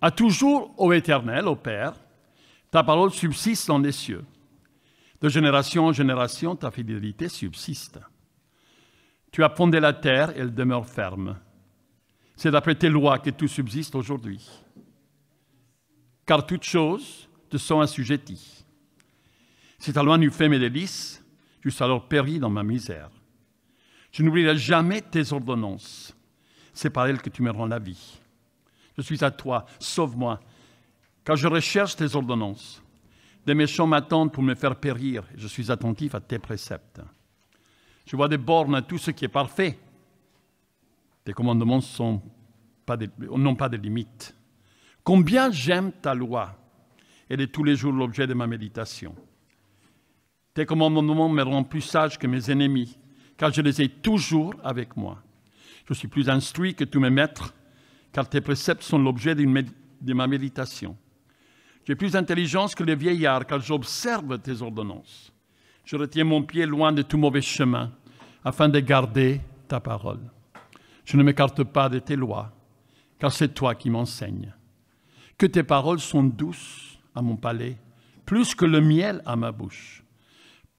À toujours, ô Éternel, ô Père, ta parole subsiste dans les cieux. De génération en génération, ta fidélité subsiste. Tu as fondé la terre, elle demeure ferme. C'est d'après tes lois que tout subsiste aujourd'hui. Car toutes choses te sont assujetties. Si ta loi n'eût fait mes délices, j'eusse alors péri dans ma misère. Je n'oublierai jamais tes ordonnances. C'est par elles que tu me rends la vie. Je suis à toi, sauve-moi, car je recherche tes ordonnances. Des méchants m'attendent pour me faire périr, et je suis attentif à tes préceptes. Je vois des bornes à tout ce qui est parfait. Tes commandements n'ont pas de limites. Combien j'aime ta loi. Elle est tous les jours l'objet de ma méditation. Tes commandements me rendent plus sage que mes ennemis, car je les ai toujours avec moi. Je suis plus instruit que tous mes maîtres, car tes préceptes sont l'objet de ma méditation. J'ai plus d'intelligence que les vieillards, car j'observe tes ordonnances. Je retiens mon pied loin de tout mauvais chemin, afin de garder ta parole. Je ne m'écarte pas de tes lois, car c'est toi qui m'enseignes. Que tes paroles sont douces à mon palais, plus que le miel à ma bouche.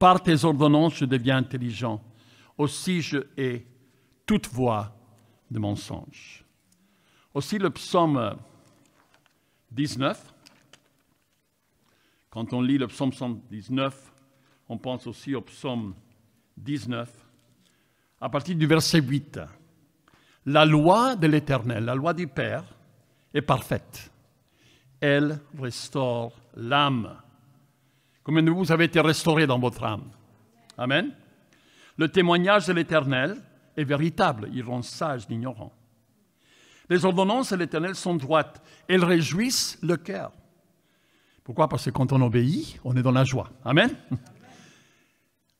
Par tes ordonnances, je deviens intelligent. Aussi, je hais toute voix de mensonge. Aussi, le psaume 19, quand on lit le psaume 119, on pense aussi au psaume 19, à partir du verset 8. La loi de l'Éternel, la loi du Père, est parfaite. Elle restaure l'âme. Combien de vous avez été restaurés dans votre âme? Amen. Le témoignage de l'Éternel est véritable. Il rend sage l'ignorant. Les ordonnances de l'Éternel sont droites. Elles réjouissent le cœur. Pourquoi? Parce que quand on obéit, on est dans la joie. Amen.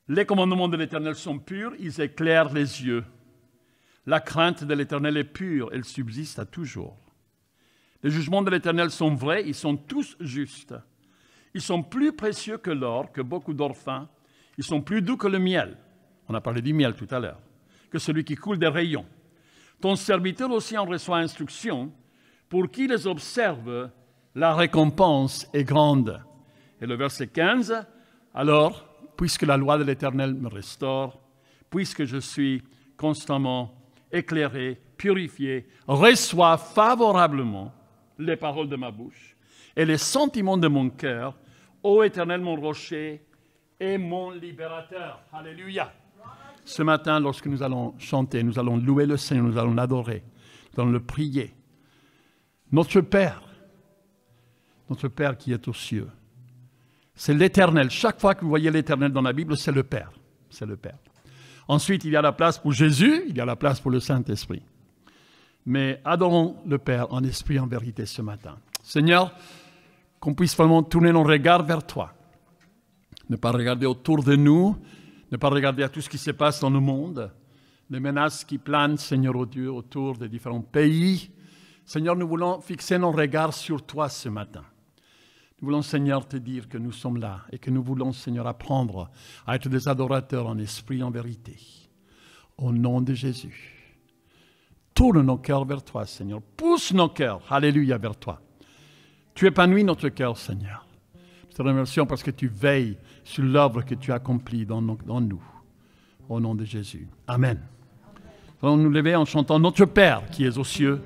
Les commandements de l'Éternel sont purs. Ils éclairent les yeux. La crainte de l'Éternel est pure. Elle subsiste à toujours. Les jugements de l'Éternel sont vrais. Ils sont tous justes. Ils sont plus précieux que l'or, que beaucoup d'or fin. Ils sont plus doux que le miel. On a parlé du miel tout à l'heure. Que celui qui coule des rayons. Ton serviteur aussi en reçoit instruction. Pour qui les observe, la récompense est grande. Et le verset 15, alors, puisque la loi de l'Éternel me restaure, puisque je suis constamment éclairé, purifié, reçois favorablement les paroles de ma bouche et les sentiments de mon cœur, ô Éternel, mon rocher et mon libérateur. Alléluia. Ce matin, lorsque nous allons chanter, nous allons louer le Seigneur, nous allons l'adorer, nous allons le prier. Notre Père qui est aux cieux, c'est l'Éternel. Chaque fois que vous voyez l'Éternel dans la Bible, c'est le Père. C'est le Père. Ensuite, il y a la place pour Jésus, il y a la place pour le Saint-Esprit. Mais adorons le Père en esprit et en vérité ce matin. Seigneur, qu'on puisse vraiment tourner nos regards vers toi. Ne pas regarder autour de nous, ne pas regarder à tout ce qui se passe dans le monde, les menaces qui planent, Seigneur, oh Dieu, autour des différents pays. Seigneur, nous voulons fixer nos regards sur toi ce matin. Nous voulons, Seigneur, te dire que nous sommes là et que nous voulons, Seigneur, apprendre à être des adorateurs en esprit et en vérité. Au nom de Jésus. Tourne nos cœurs vers toi, Seigneur. Pousse nos cœurs, alléluia, vers toi. Tu épanouis notre cœur, Seigneur. Nous te remercions parce que tu veilles sur l'œuvre que tu accomplis dans nous. Au nom de Jésus. Amen. Nous allons nous lever en chantant Notre Père qui es aux cieux,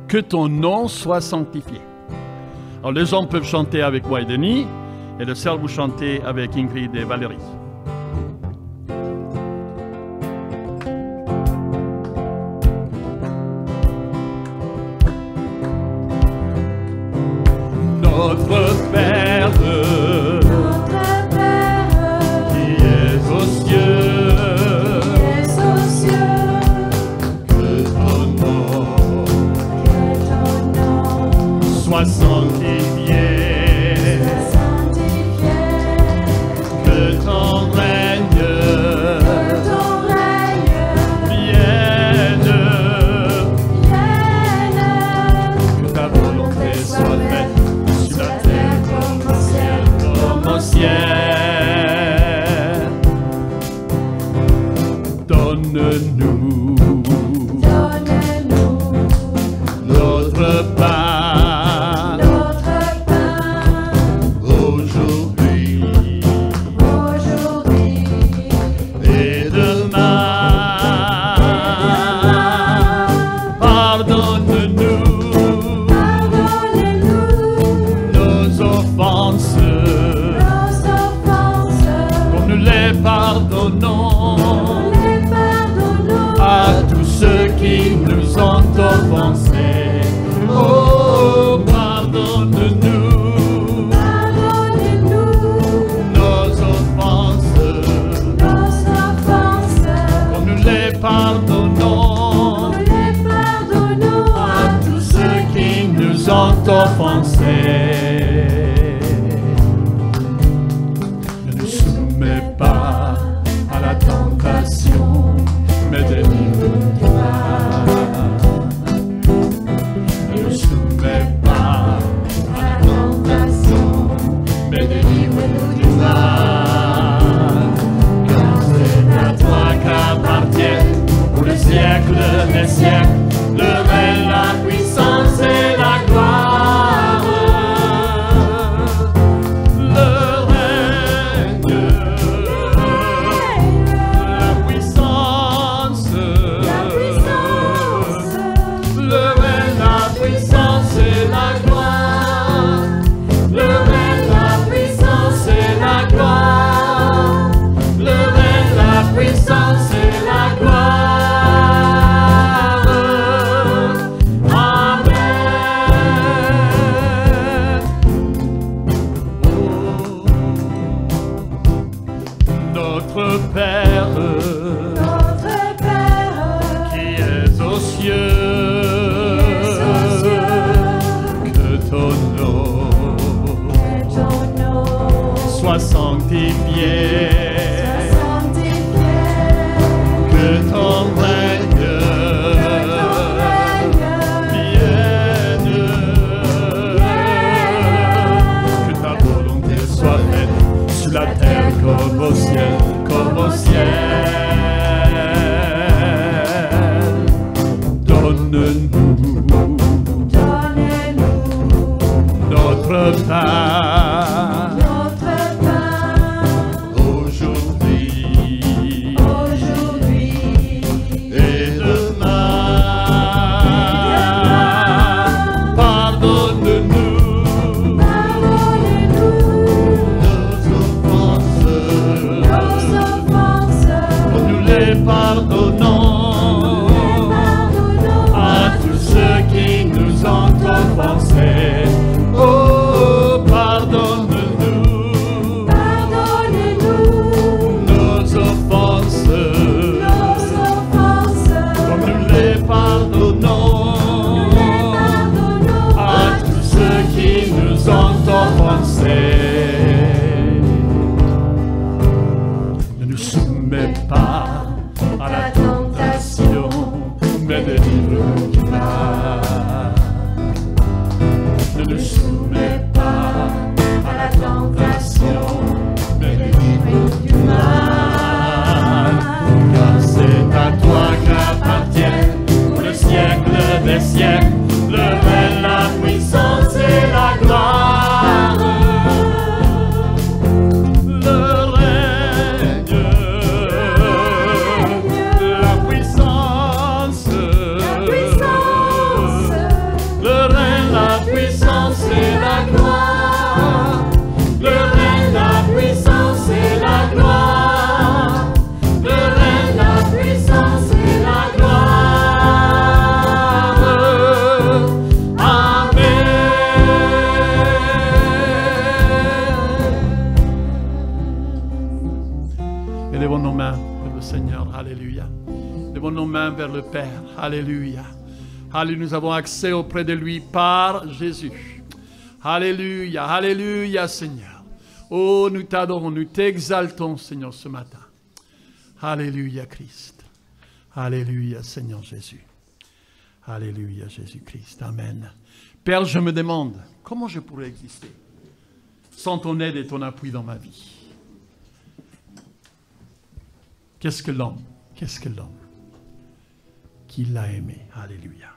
que ton nom soit sanctifié. Alors les hommes peuvent chanter avec moi et Denis, et les sœurs vous chantez avec Ingrid et Valérie. Notre Père, qui es aux cieux, que ton nom soit sanctifié, que ton règne vienne, que ta volonté soit faite sur la terre comme au ciel. Donne-nous notre part ont offensés. Ne nous soumets pas à la tentation, mais délivre du mal. Ne nous soumets pas à la tentation, mais délivre-nous du mal. Car c'est à toi qu'appartiennent pour le siècle des siècles le règne, la puissance et la gloire. Le règne, la puissance, le règne, la puissance et la gloire. Le règne, la puissance et la gloire. Le règne, la puissance et la gloire. Notre Père, qui es aux cieux, que ton nom soit sanctifié, que ton règne vienne, que ta volonté soit faite sur la terre comme au ciel. Comme au ciel, donne-nous notre pain aujourd'hui et demain. Pardonne-nous nos offenses. Nous les pardonnons à tous ceux qui nous ont offensés. Oh, pardonne-nous nos offenses, comme nous les pardonnons à tous ceux qui nous ont offensés. Ne nous soumets pas à la tentation, mais délivre-nous du mal. Ne nous soumets pas à la tentation, mais délivre-nous du mal. Car c'est à toi qu'appartiennent pour le siècle des siècles le règne, la puissance et la gloire. Le règne, la puissance, le règne, la puissance et la gloire. Le règne, la puissance et la gloire. Le règne, la puissance et la gloire. Amen. Élevons nos mains vers le Seigneur. Alléluia. Élevons nos mains vers le Père. Alléluia. Alléluia. Nous avons accès auprès de lui par Jésus. Alléluia. Alléluia, Seigneur. Oh, nous t'adorons, nous t'exaltons, Seigneur, ce matin. Alléluia, Christ. Alléluia, Seigneur Jésus. Alléluia, Jésus-Christ. Amen. Père, je me demande, comment je pourrais exister sans ton aide et ton appui dans ma vie? Qu'est-ce que l'homme? Qu'est-ce que l'homme? Qui l'a aimé. Alléluia.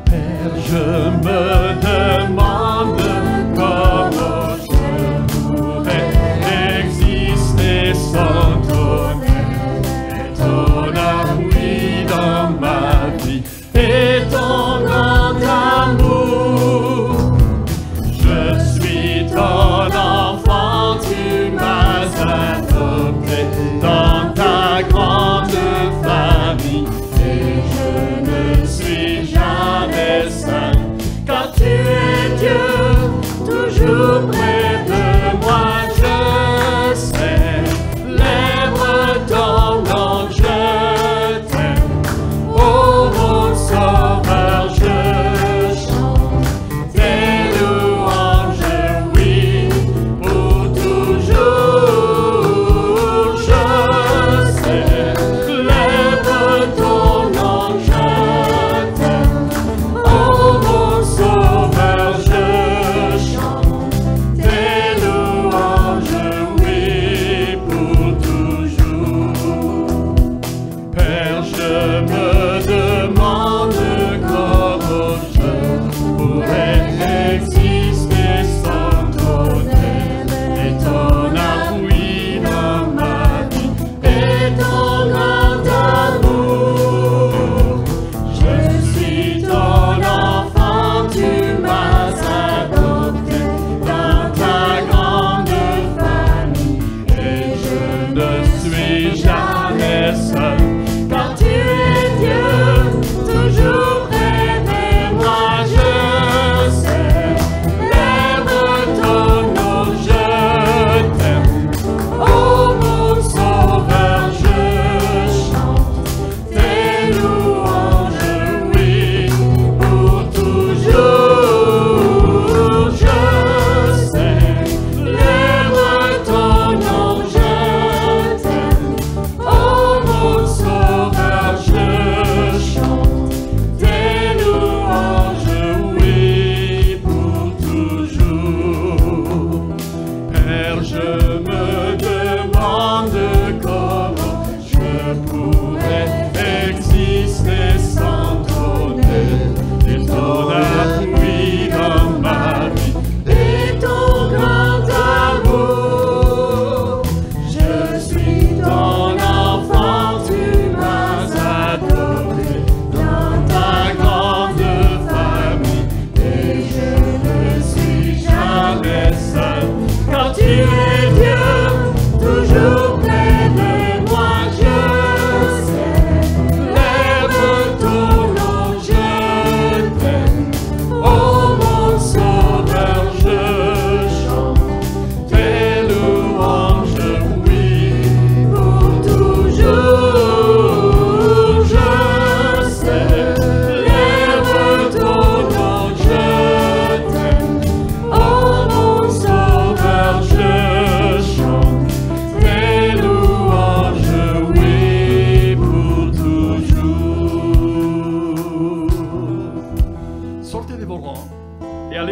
Père, je me demande comment je pourrais exister sans ton aide et ton appui dans ma vie et ton grand amour. Je suis ton enfant, tu m'as adopté dans ta grande famille et je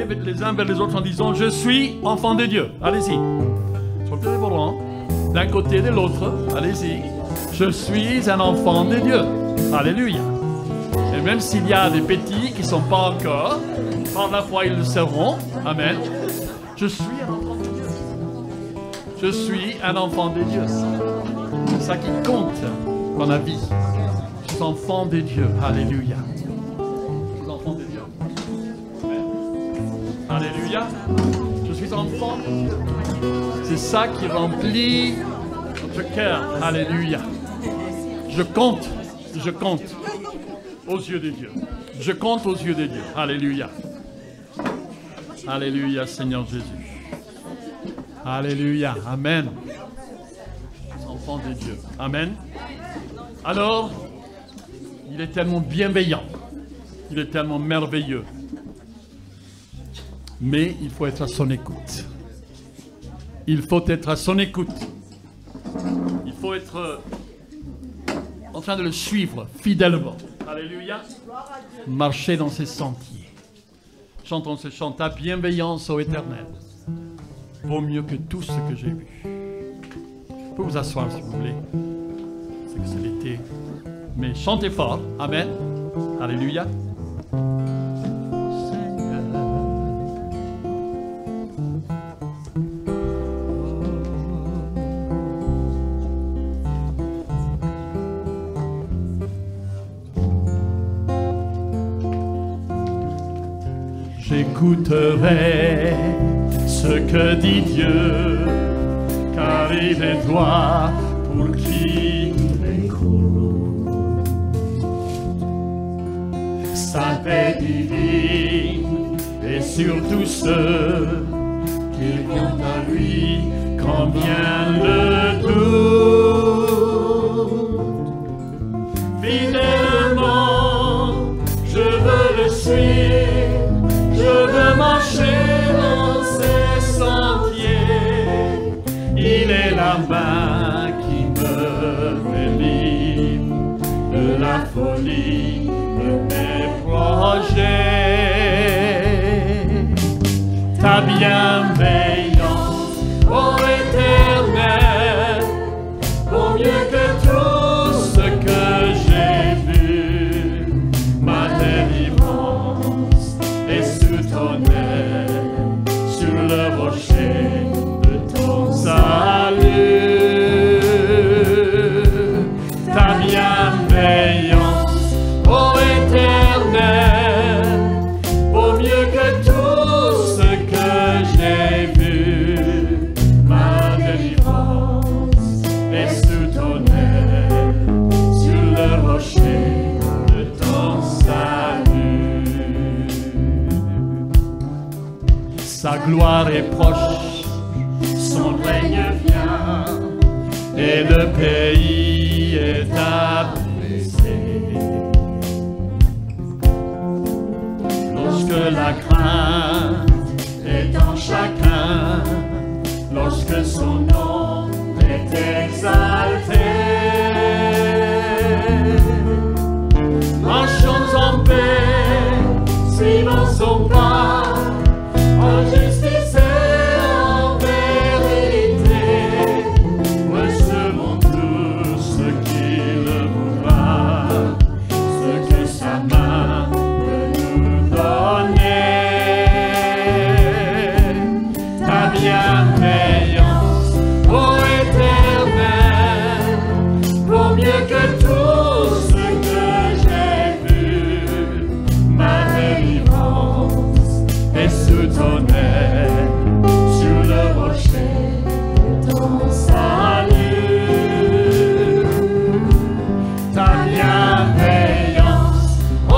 tournez les uns vers les autres en disant « Je suis enfant de Dieu ». Allez-y. Sortez vos rangs, d'un côté et de l'autre. Allez-y. Je suis un enfant de Dieu. Alléluia. Et même s'il y a des petits qui ne sont pas encore, par la foi ils le seront. Amen. Je suis un enfant de Dieu. Je suis un enfant de Dieu. C'est ça qui compte dans la vie. Je suis enfant de Dieu. Alléluia. Je suis enfant de Dieu. Amen. Alléluia. Je suis enfant de Dieu. C'est ça qui remplit notre cœur. Alléluia. Je compte aux yeux de Dieu. Je compte aux yeux de Dieu. Alléluia. Alléluia, Seigneur Jésus. Alléluia. Amen. Enfant de Dieu. Amen. Alors, il est tellement bienveillant. Il est tellement merveilleux. Mais il faut être à son écoute. Il faut être à son écoute. Il faut être en train de le suivre fidèlement. Alléluia. Marcher dans ses sentiers. Chantons ce chant. Ta bienveillance, ô Éternel, vaut mieux que tout ce que j'ai vu. Vous pouvez vous asseoir si vous voulez. C'est que c'est l'été. Mais chantez fort. Amen. Alléluia. J'écouterai ce que dit Dieu, car il est droit pour qui l'écoute. Sa paix divine et sur tous ceux qui vont à lui quand vient le doute. Fidèlement, je veux le suivre. Je veux marcher dans ses sentiers. Il est la main qui me délivre de la folie de mes projets. Ta bienveillance, ô Éternel, vaut mieux que tout ce que j'ai vu. Ma délivrance est sous ton aile, sur le rocher de ton salut. Ta bienveillance, ô Éternel, vaut mieux que tout ce que j'ai vu. Ma délivrance est sous ton aile, sur le rocher de ton salut. Sa gloire est proche, son règne vient, et le pays est apaisé. Lorsque la crainte est en chacun, lorsque son nom est exalté, marchons en paix, suivons son pas, en justice et en vérité. Recevons tout ce qu'il voudra, ce que sa main peut nous donner. Ta bienveillance, ô Éternel, vaut mieux que tout ce que j'ai vu. Ma délivrance est sous ton aile, sur le rocher de ton salut. Ta bienveillance, ô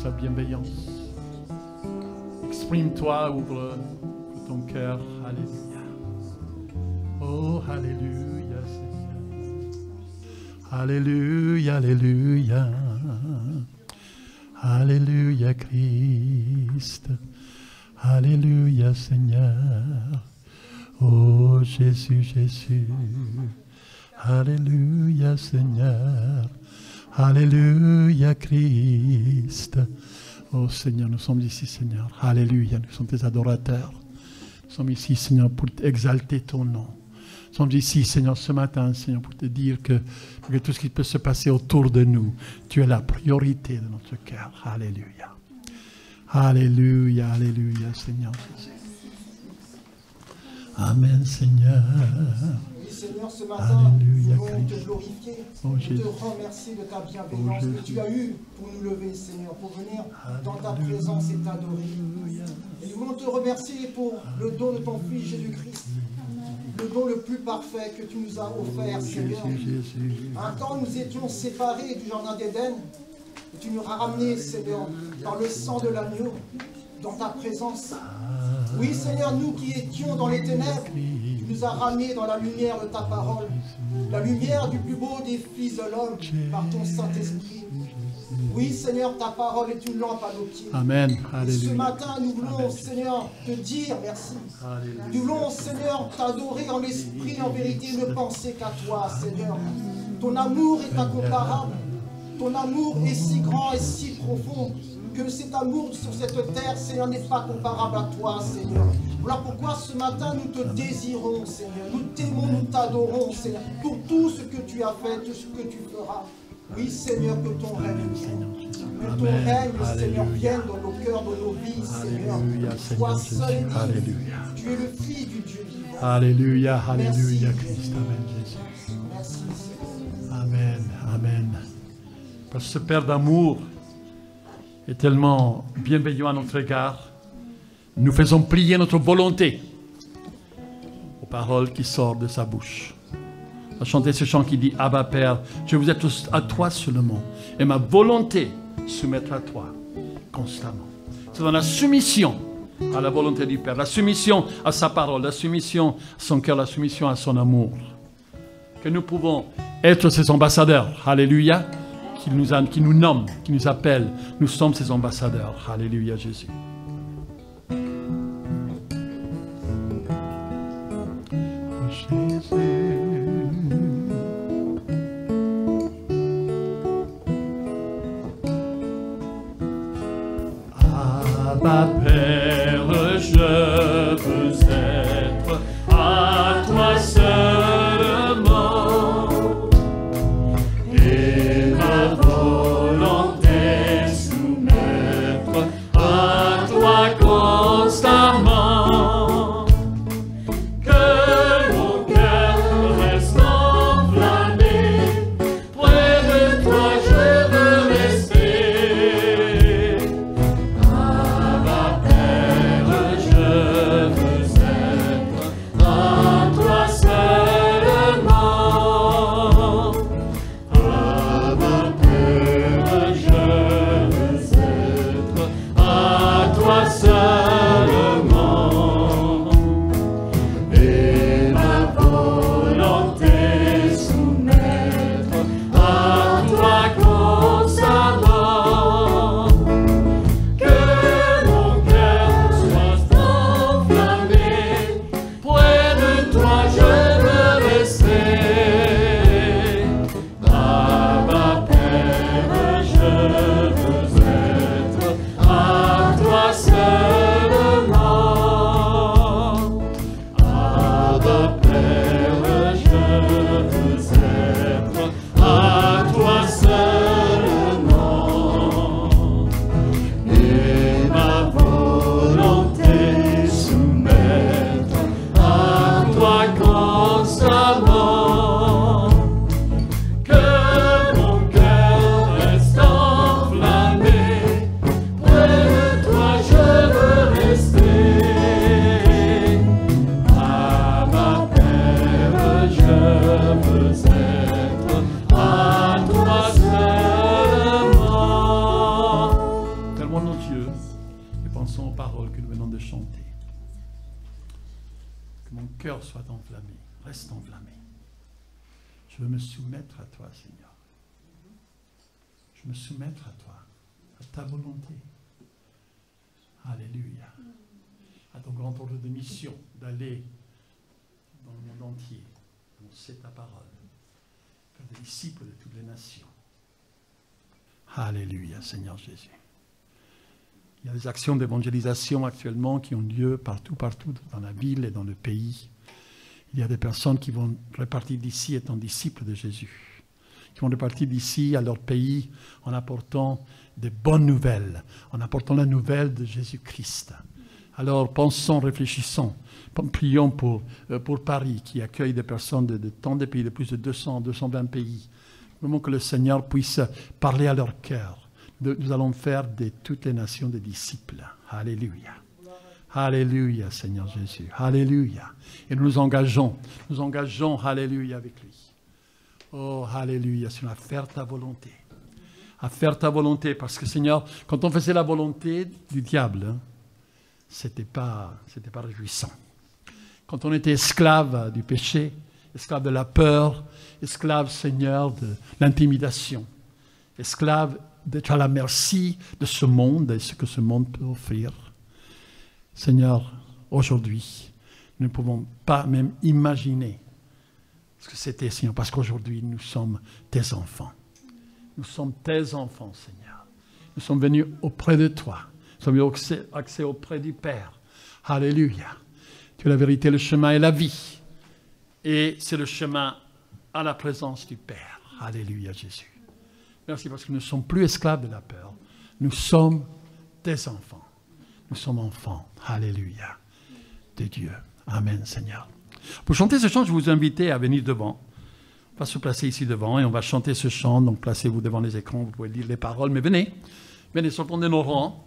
sa bienveillance. Exprime-toi, ouvre ton cœur. Alléluia. Oh, alléluia, Seigneur. Alléluia, alléluia. Alléluia, Christ. Alléluia, Seigneur. Oh, Jésus, Jésus. Alléluia, Seigneur. Alléluia, Christ. Oh, Seigneur, nous sommes ici, Seigneur. Alléluia, nous sommes tes adorateurs. Nous sommes ici, Seigneur, pour exalter ton nom. Nous sommes ici, Seigneur, ce matin, Seigneur, pour te dire que tout ce qui peut se passer autour de nous, tu es la priorité de notre cœur. Alléluia. Alléluia, alléluia, Seigneur Jésus. Amen, Seigneur. Oui, Seigneur, ce matin, nous voulons te glorifier, te remercier de ta bienveillance que tu as eue pour nous lever, Seigneur, pour venir dans ta présence et t'adorer. Et nous voulons te remercier pour le don de ton Fils Jésus-Christ, le don le plus parfait que tu nous as offert, Seigneur. Un temps, nous étions séparés du jardin d'Éden, et tu nous as ramenés, Seigneur, par le sang de l'agneau, dans ta présence. Oui, Seigneur, nous qui étions dans les ténèbres, tu nous as ramenés dans la lumière de ta parole, la lumière du plus beau des fils de l'homme, par ton Saint-Esprit. Oui, Seigneur, ta parole est une lampe à nos pieds. Amen. Alléluia. Ce matin, nous voulons, Seigneur, te dire merci. Alléluia. Nous voulons, Seigneur, t'adorer en esprit et en vérité, ne penser qu'à toi, Seigneur. Ton amour est incomparable. Ton amour est si grand et si profond que cet amour sur cette terre, Seigneur, n'est pas comparable à toi, Seigneur. Voilà pourquoi ce matin, nous te désirons, Seigneur. Nous t'aimons, nous t'adorons, Seigneur, pour tout ce que tu as fait, tout ce que tu feras. Oui, Seigneur, que ton règne vienne. Que ton règne, Seigneur, vienne dans nos cœurs, dans nos vies, Seigneur. Toi seul et Alléluia. Tu es le Fils du Dieu vivant. Alléluia, alléluia, Christ. Amen, Jésus. Merci, Seigneur. Amen, amen. Parce que ce Père d'amour est tellement bienveillant à notre égard, nous faisons plier notre volonté aux paroles qui sortent de sa bouche. On va chanter ce chant qui dit « Abba Père, je vous êtes à toi seulement, et ma volonté soumettre à toi constamment. » C'est dans la soumission à la volonté du Père, la soumission à sa parole, la soumission à son cœur, la soumission à son amour, que nous pouvons être ses ambassadeurs. Alléluia. Qui nous nomme, qui nous appelle. Nous sommes ses ambassadeurs. Alléluia, Jésus. Abba Père, je veux être à toi seulement. Et ma volonté soumettre à cœur soit enflammé, reste enflammé. Je veux me soumettre à toi, Seigneur. Je veux me soumettre à toi, à ta volonté. Alléluia. À ton grand ordre de mission, d'aller dans le monde entier, annoncer ta parole, faire des disciples de toutes les nations. Alléluia, Seigneur Jésus. Il y a des actions d'évangélisation actuellement qui ont lieu partout dans la ville et dans le pays. Il y a des personnes qui vont repartir d'ici étant disciples de Jésus, qui vont repartir d'ici à leur pays en apportant des bonnes nouvelles, en apportant la nouvelle de Jésus-Christ. Alors pensons, réfléchissons, prions pour Paris qui accueille des personnes de tant de pays, de plus de 200, 220 pays. Vraiment que le Seigneur puisse parler à leur cœur. Nous allons faire de toutes les nations des disciples. Alléluia. Alléluia, Seigneur Jésus. Alléluia. Et nous nous engageons, alléluia, avec lui. Oh, alléluia, Seigneur, à faire ta volonté. À faire ta volonté, parce que, Seigneur, quand on faisait la volonté du diable, c'était pas réjouissant. Quand on était esclave du péché, esclave de la peur, esclave, Seigneur, de l'intimidation, esclave d'être à la merci de ce monde et ce que ce monde peut offrir. Seigneur, aujourd'hui, nous ne pouvons pas même imaginer ce que c'était, Seigneur, parce qu'aujourd'hui, nous sommes tes enfants. Nous sommes tes enfants, Seigneur. Nous sommes venus auprès de toi. Nous sommes venus accès auprès du Père. Alléluia. Tu es la vérité, le chemin et la vie. Et c'est le chemin à la présence du Père. Alléluia, Jésus. Merci parce que nous ne sommes plus esclaves de la peur. Nous sommes tes enfants. Nous sommes enfants. Alléluia. De Dieu. Amen, Seigneur. Pour chanter ce chant, je vous invite à venir devant. On va se placer ici devant et on va chanter ce chant. Donc placez-vous devant les écrans, vous pouvez lire les paroles. Mais venez, sortons de nos rangs.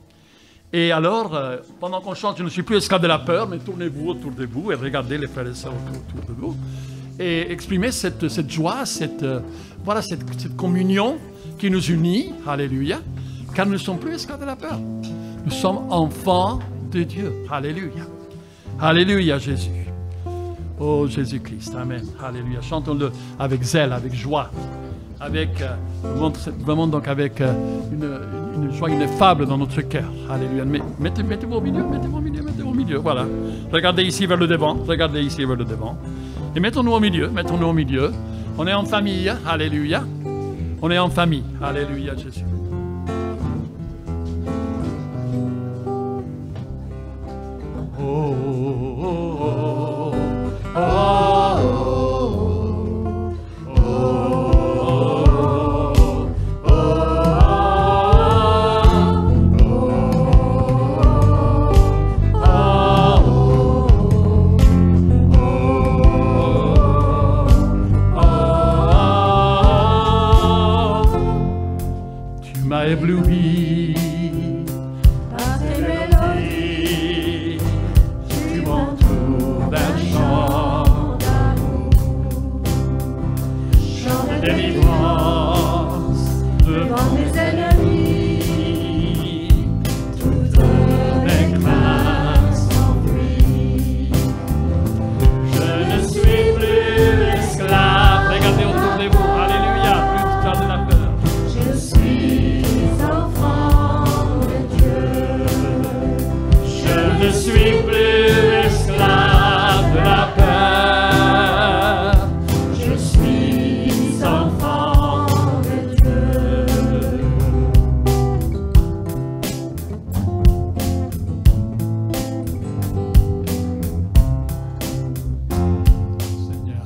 Et alors, pendant qu'on chante, je ne suis plus esclave de la peur, mais tournez-vous autour de vous et regardez les frères et sœurs autour de vous. Et exprimez cette joie, cette communion qui nous unit, alléluia, car nous ne sommes plus esclaves de la peur. Nous sommes enfants de Dieu, alléluia. Alléluia, Jésus. Oh, Jésus-Christ, amen, alléluia. Chantons-le avec zèle, avec joie, avec, vraiment donc avec une joie ineffable dans notre cœur, alléluia. Mettez-vous au milieu, voilà. Regardez ici vers le devant, Et mettons-nous au milieu. On est en famille, alléluia. On est en famille, alléluia, Jésus. Oh, oh, oh, oh, ébloui par tes mélodies, tu m'entoures d'un chant d'amour, chant de délivrance devant mes ennemis, toutes mes craintes s'enfuient. Je ne suis plus esclave, regardez autour de vous, alléluia, plus esclave de la peur. Je suis je ne suis plus esclave de la peur. Je suis enfant de Dieu. Seigneur,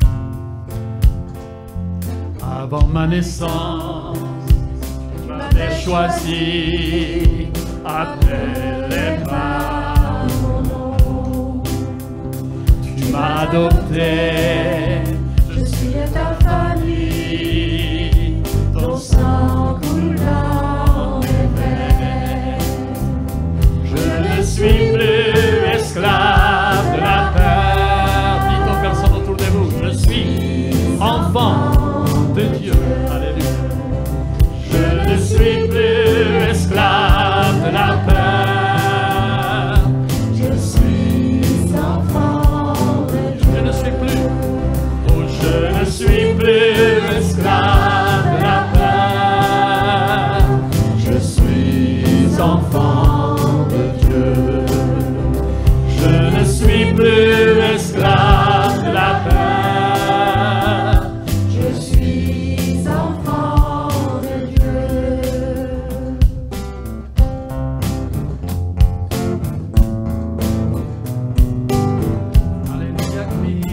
avant ma naissance, tu m'avais choisi après les pas. Tu m'as adopté, je suis de ta famille, ton sang coule dans mes veines. Je ne suis plus esclave de la peur. Dites aux personnes autour de vous, je suis enfant de Dieu. Alléluia. Je ne suis plus esclave de la peur. Je suis enfant de Dieu. Je ne suis plus esclave de la peur. Je suis enfant de Dieu. Je ne suis plus esclave de la peur. Je suis enfant de Dieu. Alléluia, Christ.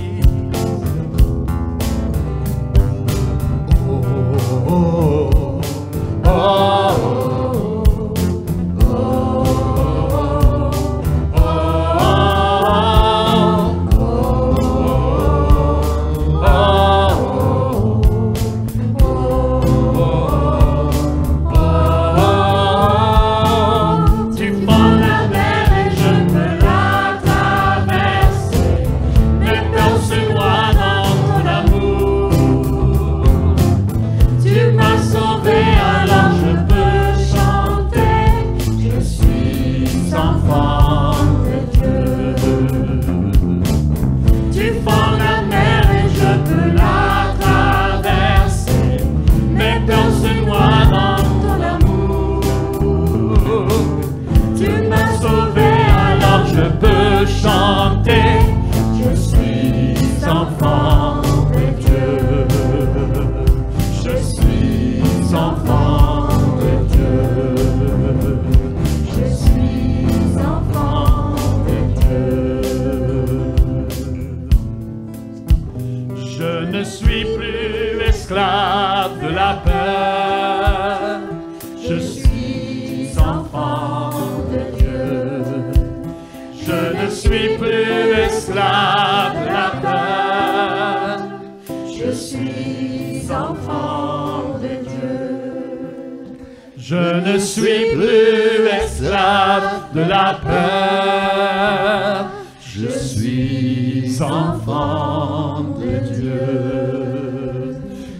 Je ne suis plus esclave de la peur. Je suis enfant de Dieu.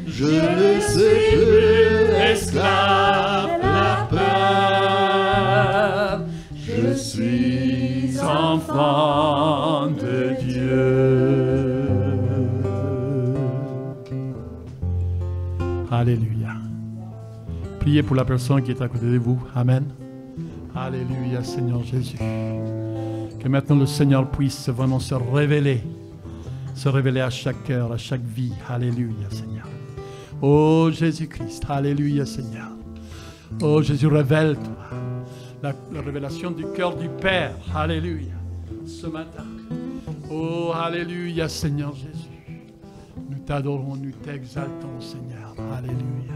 Je ne suis plus esclave de la peur. Je suis enfant de Dieu. Alléluia. Priez pour la personne qui est à côté de vous. Amen. Alléluia, Seigneur Jésus. Que maintenant le Seigneur puisse vraiment se révéler à chaque cœur, à chaque vie. Alléluia, Seigneur. Oh Jésus-Christ, alléluia, Seigneur. Oh Jésus, révèle-toi. La révélation du cœur du Père. Alléluia. Ce matin. Oh, alléluia, Seigneur Jésus. Nous t'adorons, nous t'exaltons, Seigneur. Alléluia.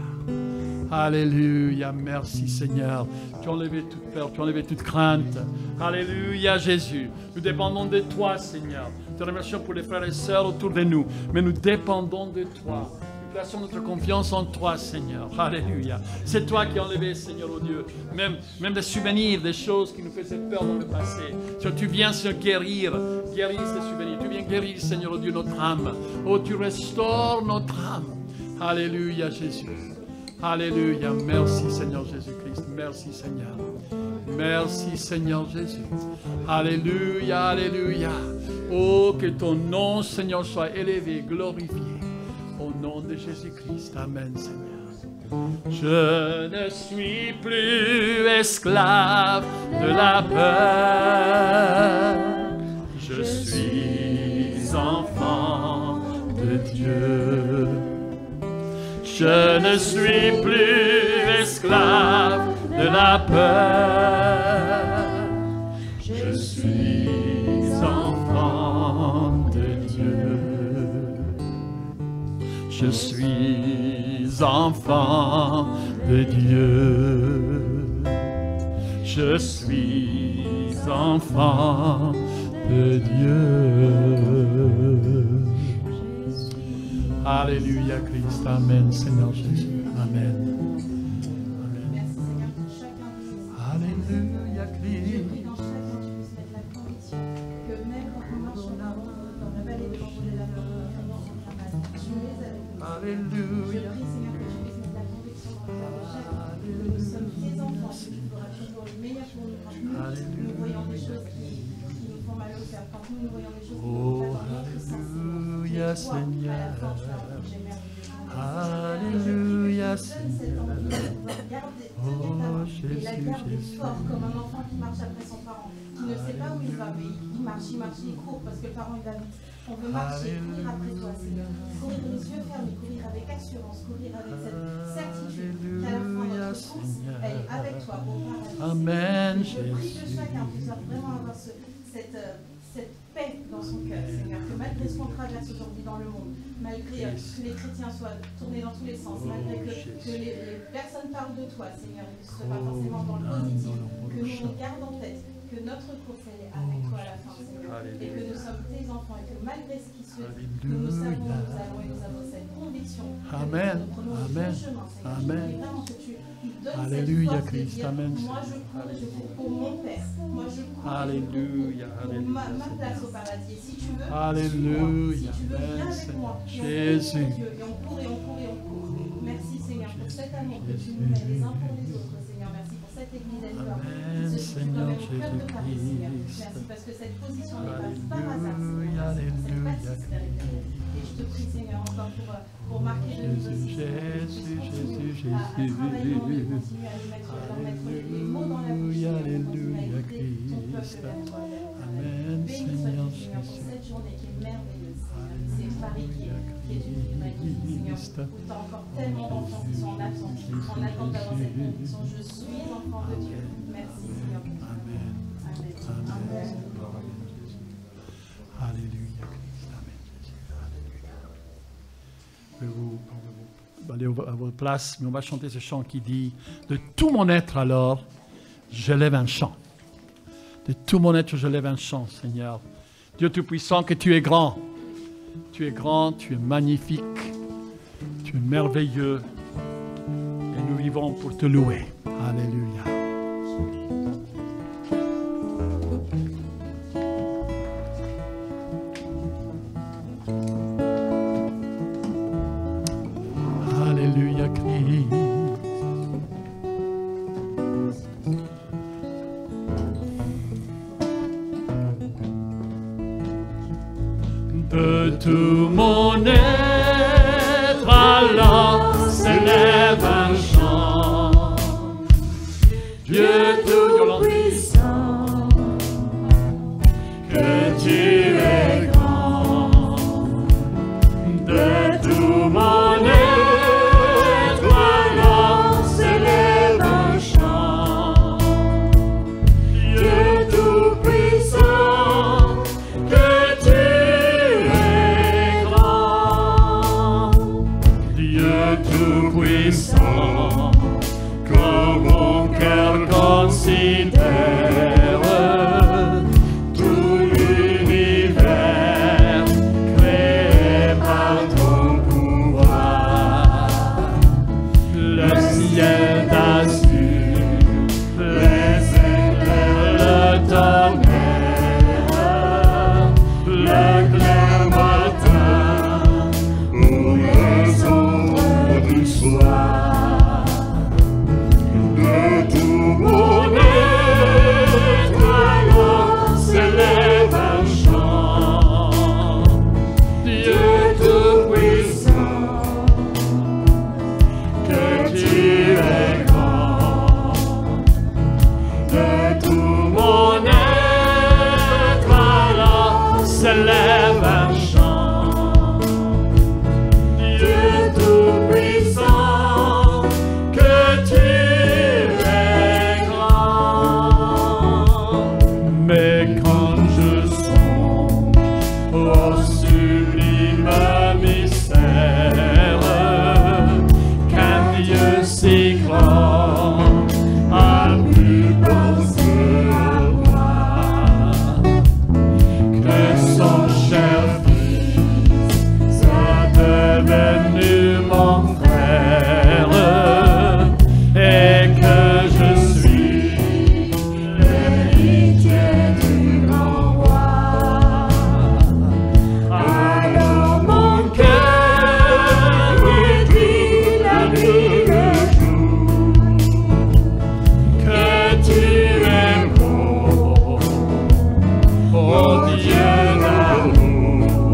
Alléluia, merci Seigneur. Tu as enlevé toute peur, tu as enlevé toute crainte. Alléluia Jésus. Nous dépendons de toi Seigneur. Nous te remercions pour les frères et sœurs autour de nous. Mais nous dépendons de toi. Nous plaçons notre confiance en toi Seigneur. Alléluia. C'est toi qui as enlevé Seigneur, oh Dieu. Même des souvenirs, des choses qui nous faisaient peur dans le passé. Tu viens se guérir ces souvenirs. Tu viens guérir Seigneur, oh Dieu, notre âme. Oh, tu restaures notre âme. Alléluia Jésus. Alléluia, merci Seigneur Jésus-Christ, merci Seigneur, merci Seigneur Jésus, alléluia, alléluia, oh que ton nom Seigneur soit élevé, glorifié, au nom de Jésus-Christ, amen Seigneur. Je ne suis plus esclave de la peur, je suis enfant de Dieu. Je ne suis plus esclave de la peur. Je suis enfant de Dieu. Je suis enfant de Dieu. Je suis enfant de Dieu. Alléluia Christ, amen Seigneur Jésus, amen. Amen. Alléluia Christ. Alléluia. Nous sommes tes enfants, tu feras toujours le meilleur pour nous. Nous voyons des choses qui nous font mal au cœur. Quand nous voyons des choses qui nous font mal au cœur, Alléluia Seigneur. Alléluia, Seigneur. Oh, Jésus, et la garde Jésus. fort comme un enfant qui marche après son parent, qui ne sait pas où il va, mais il marche, il court parce que le parent il va vite. On veut marcher, courir après toi, Seigneur. Courir les yeux fermés, courir avec assurance, courir avec cette certitude qu'à la fin notre course, elle est avec toi au paradis. Amen, Je prie que Jésus. chacun puisse vraiment avoir cette paix dans son cœur, Seigneur, que malgré ce qu'on traverse aujourd'hui dans le monde, malgré que les chrétiens soient tournés dans tous les sens, malgré que les personnes parlent de toi, Seigneur, et que ce ne soit pas forcément dans le positif, que nous on garde en tête que notre course elle est avec toi à la fin, Seigneur, et que nous sommes tes enfants, et que malgré ce qui se dit, nous savons, nous avons cette conviction Amen. que nous prenons le Amen. bon chemin, Seigneur. Amen. Je prie vraiment que tu donnes Alléluia, cette force de Christ. dire, Amen. moi je cours et je cours pour mon Père, moi je cours Alléluia, pour alléluia. ma place au paradis, et si tu veux, Alléluia. si tu veux, viens Amen, avec moi, Seigneur. et on Jésus. court, Dieu, et on court, et on court, et on court. Merci Seigneur pour cet amour que tu nous mets les uns pour les autres, Seigneur. Merci pour cette église Elfort Amen, qui se situe Seigneur quand même au cœur de Paris, Seigneur. Jésus-Christ. Merci parce que cette position n'est pas par hasard, Alléluia, Seigneur. Merci pour cette alléluia, bâtisse spirituelle. Et je te prie, Seigneur, encore pour marquer de nous aussi, Seigneur, que tu puisses continuer à travailler en nous, continuer à leur mettre les mots dans la bouche, Seigneur, continuer à guider ton peuple vers toi, Amen, Béni Seigneur sois-tu, Seigneur, pour Jésus. cette journée qui est merveilleuse, Seigneur. C'est Paris qui est une magnifique, Seigneur, où tu as encore tellement d'enfants qui sont en absence, en attente d'avoir cette conviction. Je suis enfant de Dieu. Merci, Seigneur. Amen. Amen. Amen. Amen. Alléluia, Christ. Amen, Jésus. Alléluia. Pouvez-vous aller à votre place, mais on va chanter ce chant qui dit « De tout mon être alors, je lève un chant. De tout mon être, je lève un chant, Seigneur. Dieu Tout-Puissant, que tu es grand. Tu es grand, tu es magnifique, tu es merveilleux. Et nous vivons pour te louer. Alléluia. Alléluia, Christ. De tout mon être, alors s'élève un chant. Dieu Tout-Puissant, que tu es grand. De tout mon être, alors s'élève un chant. Dieu Tout-Puissant, que tu es grand. Dieu Tout-Puissant, que mon cœur considère tout l'univers créé par ton pouvoir. Le ciel d'azur, les éclairs, le tonnerre, le clair matin ou les ombres du soir. De tout mon être, alors s'élève un chant. Dieu Tout-Puissant, que tu es grand. De tout mon être, alors s'élève un chant. Dieu Tout-Puissant, que tu es grand. Mais quand je songe au sublime mystère qu'un Dieu si grand a pu penser à moi, que son cher Fils soit devenu mon frère, et que je suis l'héritier du grand roi. Alors mon cœur me dit la nuit le jour que tu es bon, ô Dieu d'amour.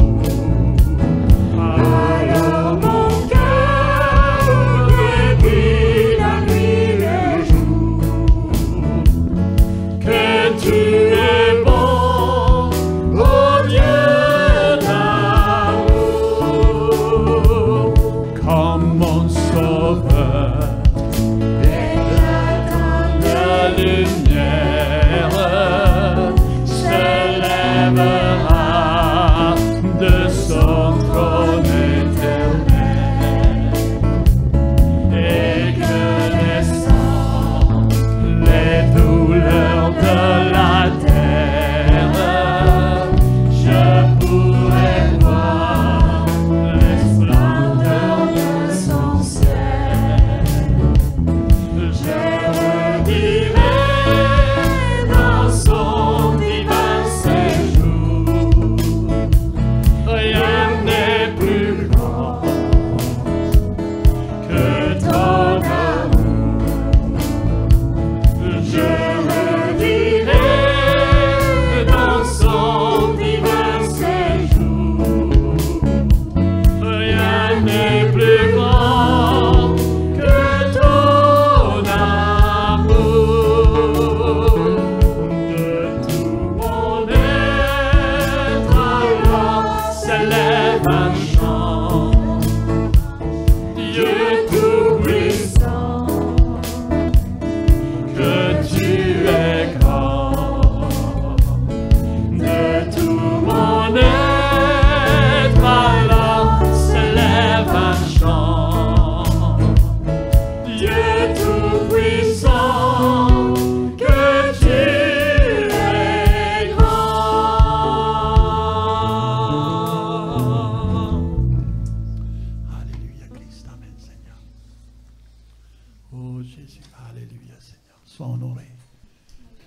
Oh Jésus, alléluia Seigneur, sois honoré.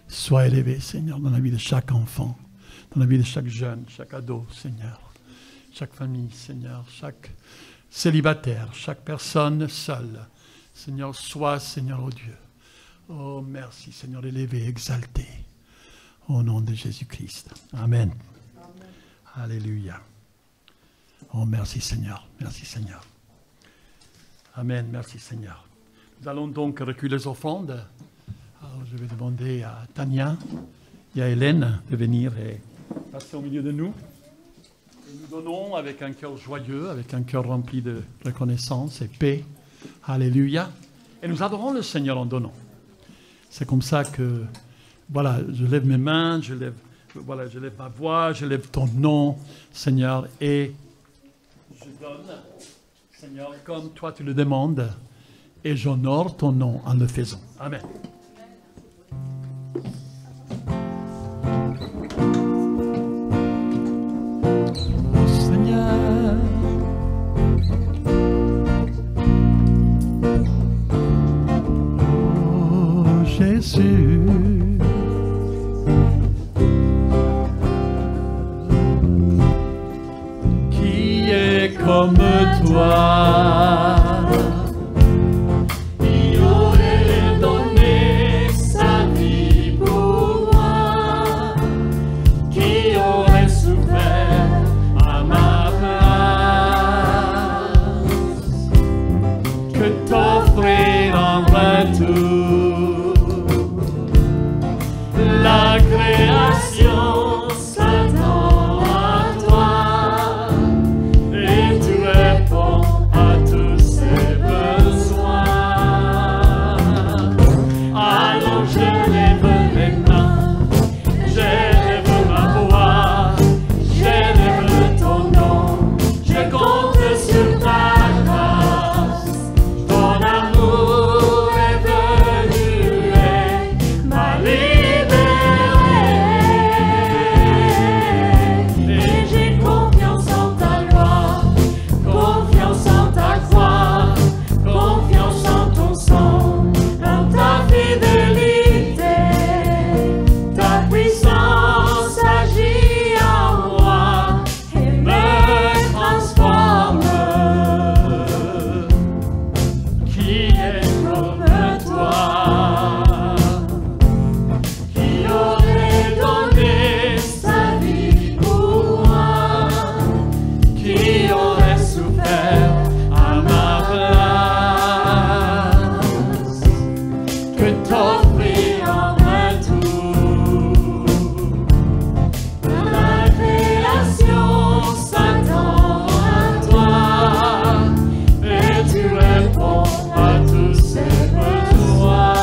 Sois élevé Seigneur dans la vie de chaque enfant, dans la vie de chaque jeune, chaque ado Seigneur, chaque famille Seigneur, chaque célibataire, chaque personne seule. Seigneur, sois Seigneur, oh Dieu. Oh merci Seigneur, élevé, exalté. Au nom de Jésus-Christ. Amen. Amen. Alléluia. Oh merci Seigneur, merci Seigneur. Amen, merci Seigneur. Nous allons donc reculer les offrandes. Alors, je vais demander à Tania et à Hélène de venir et passer au milieu de nous. Et nous donnons avec un cœur joyeux, avec un cœur rempli de reconnaissance et paix. Alléluia. Et nous adorons le Seigneur en donnant. C'est comme ça que, voilà, je lève mes mains, je lève ma voix, je lève ton nom, Seigneur, et je donne, Seigneur, comme toi tu le demandes, et j'honore ton nom en le faisant. Amen. Oh Seigneur, oh Jésus, qui est comme toi. La création s'attend à toi et tu réponds à tous ses besoins. Alors je lève les mains, j'élève ma voix, j'élève ton nom, je compte sur ta grâce, ton amour est venu et m'a libéré. Et j'ai confiance en ta loi, confiance en ta croix, confiance en ton sang, en ta fidélité. Ta puissance agit en moi et me transforme. Qui est comme toi, qui aurait donné sa vie pour moi, qui aurait souffert à ma place, que t'offrir en retour. La création s'attend à toi et tu réponds à tous ses besoins.